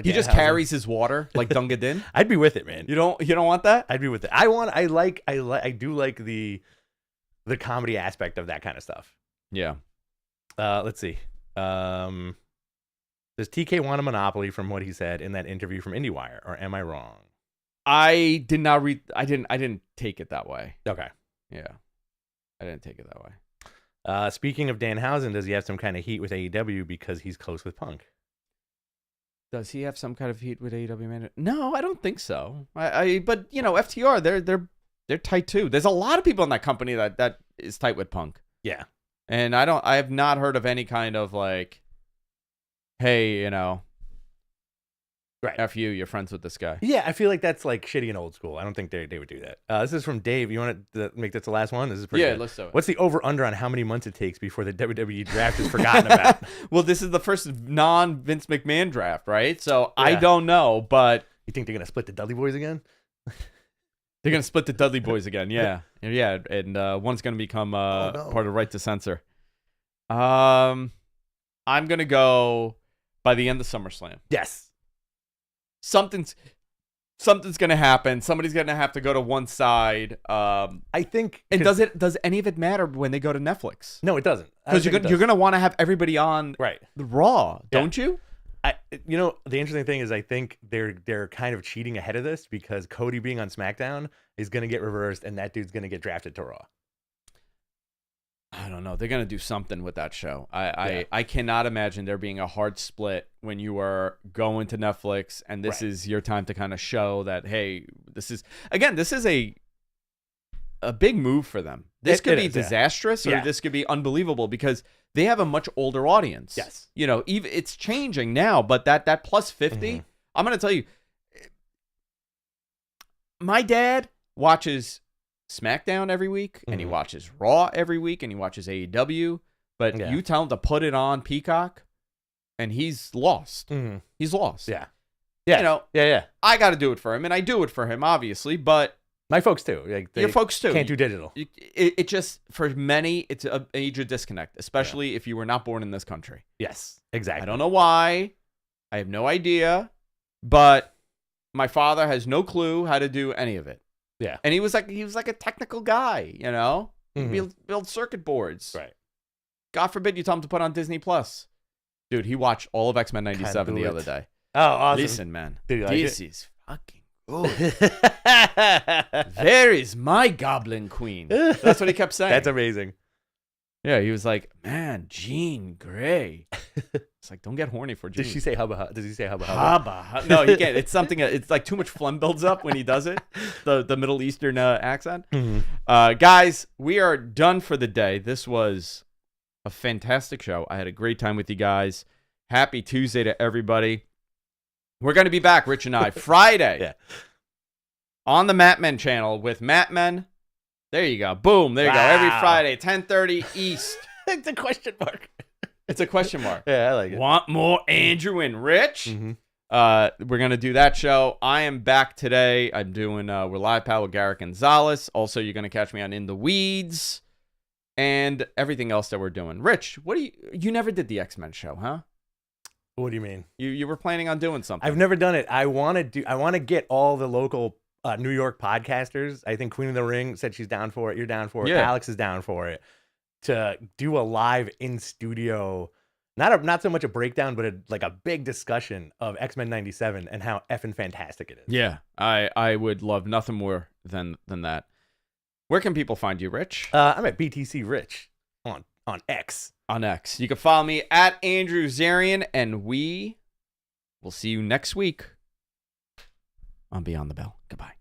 he just carries his water like Dunga Din. I'd be with it, man. You don't want that? I'd be with it. I do like the comedy aspect of that kind of stuff. Yeah. Let's see. Does TK want a monopoly from what he said in that interview from IndieWire, or am I wrong? I did not read. I didn't take it that way. Okay. Yeah. I didn't take it that way. Speaking of Danhausen, does he have some kind of heat with AEW because he's close with Punk? Does he have some kind of heat with AEW man? No, I don't think so. But FTR, they're tight too. There's a lot of people in that company that is tight with Punk. Yeah. And I have not heard of any kind of like, hey, right. F you, you're friends with this guy. Yeah, I feel like that's like shitty and old school. I don't think they would do that. This is from Dave. You want to make this the last one? This is pretty good. Let's do it. What's the over-under on how many months it takes before the WWE draft is forgotten about? Well, this is the first non-Vince McMahon draft, right? So I don't know, but... You think they're going to split the Dudley Boys again? They're going to split the Dudley Boys again, yeah. Yeah, and one's going to become part of Right to Censor. I'm going to go by the end of SummerSlam. Yes. Something's going to happen. Somebody's going to have to go to one side. I think. And does any of it matter when they go to Netflix? No, it doesn't. Because you're going to want to have everybody on the Raw, don't you? The interesting thing is I think they're kind of cheating ahead of this because Cody being on SmackDown is going to get reversed and that dude's going to get drafted to Raw. I don't know. They're going to do something with that show. I cannot imagine there being a hard split when you are going to Netflix and this is your time to kind of show that, hey, this is a big move for them. This could be disastrous or this could be unbelievable because they have a much older audience. Yes. Even it's changing now, but that plus 50, I'm going to tell you, my dad watches SmackDown every week, and he watches Raw every week, and he watches AEW. But you tell him to put it on Peacock, and he's lost. He's lost. Yeah. I got to do it for him, and I do it for him, obviously. But my folks too. Like, your folks too can't do digital. It just, for many, it's a major disconnect, especially if you were not born in this country. Yes, exactly. I don't know why. I have no idea. But my father has no clue how to do any of it. Yeah. And he was like a technical guy, you know? Build circuit boards. Right. God forbid you tell him to put on Disney Plus. Dude, he watched all of X-Men 97 the other day. Oh, awesome. Listen, man. Dude, this is fucking good. There is my Goblin Queen. That's what he kept saying. That's amazing. Yeah, he was like, man, Jean Grey. It's like, don't get horny for Jean. Does she say hubba? Does he say hubba? Hubba? No, he can't. It's something. It's like too much phlegm builds up when he does it. The Middle Eastern accent. Guys, we are done for the day. This was a fantastic show. I had a great time with you guys. Happy Tuesday to everybody. We're going to be back, Rich and I, Friday on the Matt Men channel with Matt Men. There you go. Boom. There you go. Every Friday, 10:30 East. It's a question mark. It's a question mark. Yeah, I like it. Want more Andrew and Rich? We're going to do that show. I am back today. I'm doing We're Live Pal with Garrett Gonzalez. Also, you're going to catch me on In the Weeds and everything else that we're doing. Rich, you never did the X-Men show, huh? What do you mean? You were planning on doing something. I've never done it. I want to get all the local New York podcasters. I think Queen of the Ring said she's down for it. You're down for it. Yeah. Alex is down for it. To do a live in studio, not so much a breakdown, but a big discussion of X-Men 97 and how effing fantastic it is. Yeah, I would love nothing more than that. Where can people find you, Rich? I'm at BTC Rich on X. On X. You can follow me at Andrew Zarian, and we will see you next week on Beyond the Bell. Goodbye.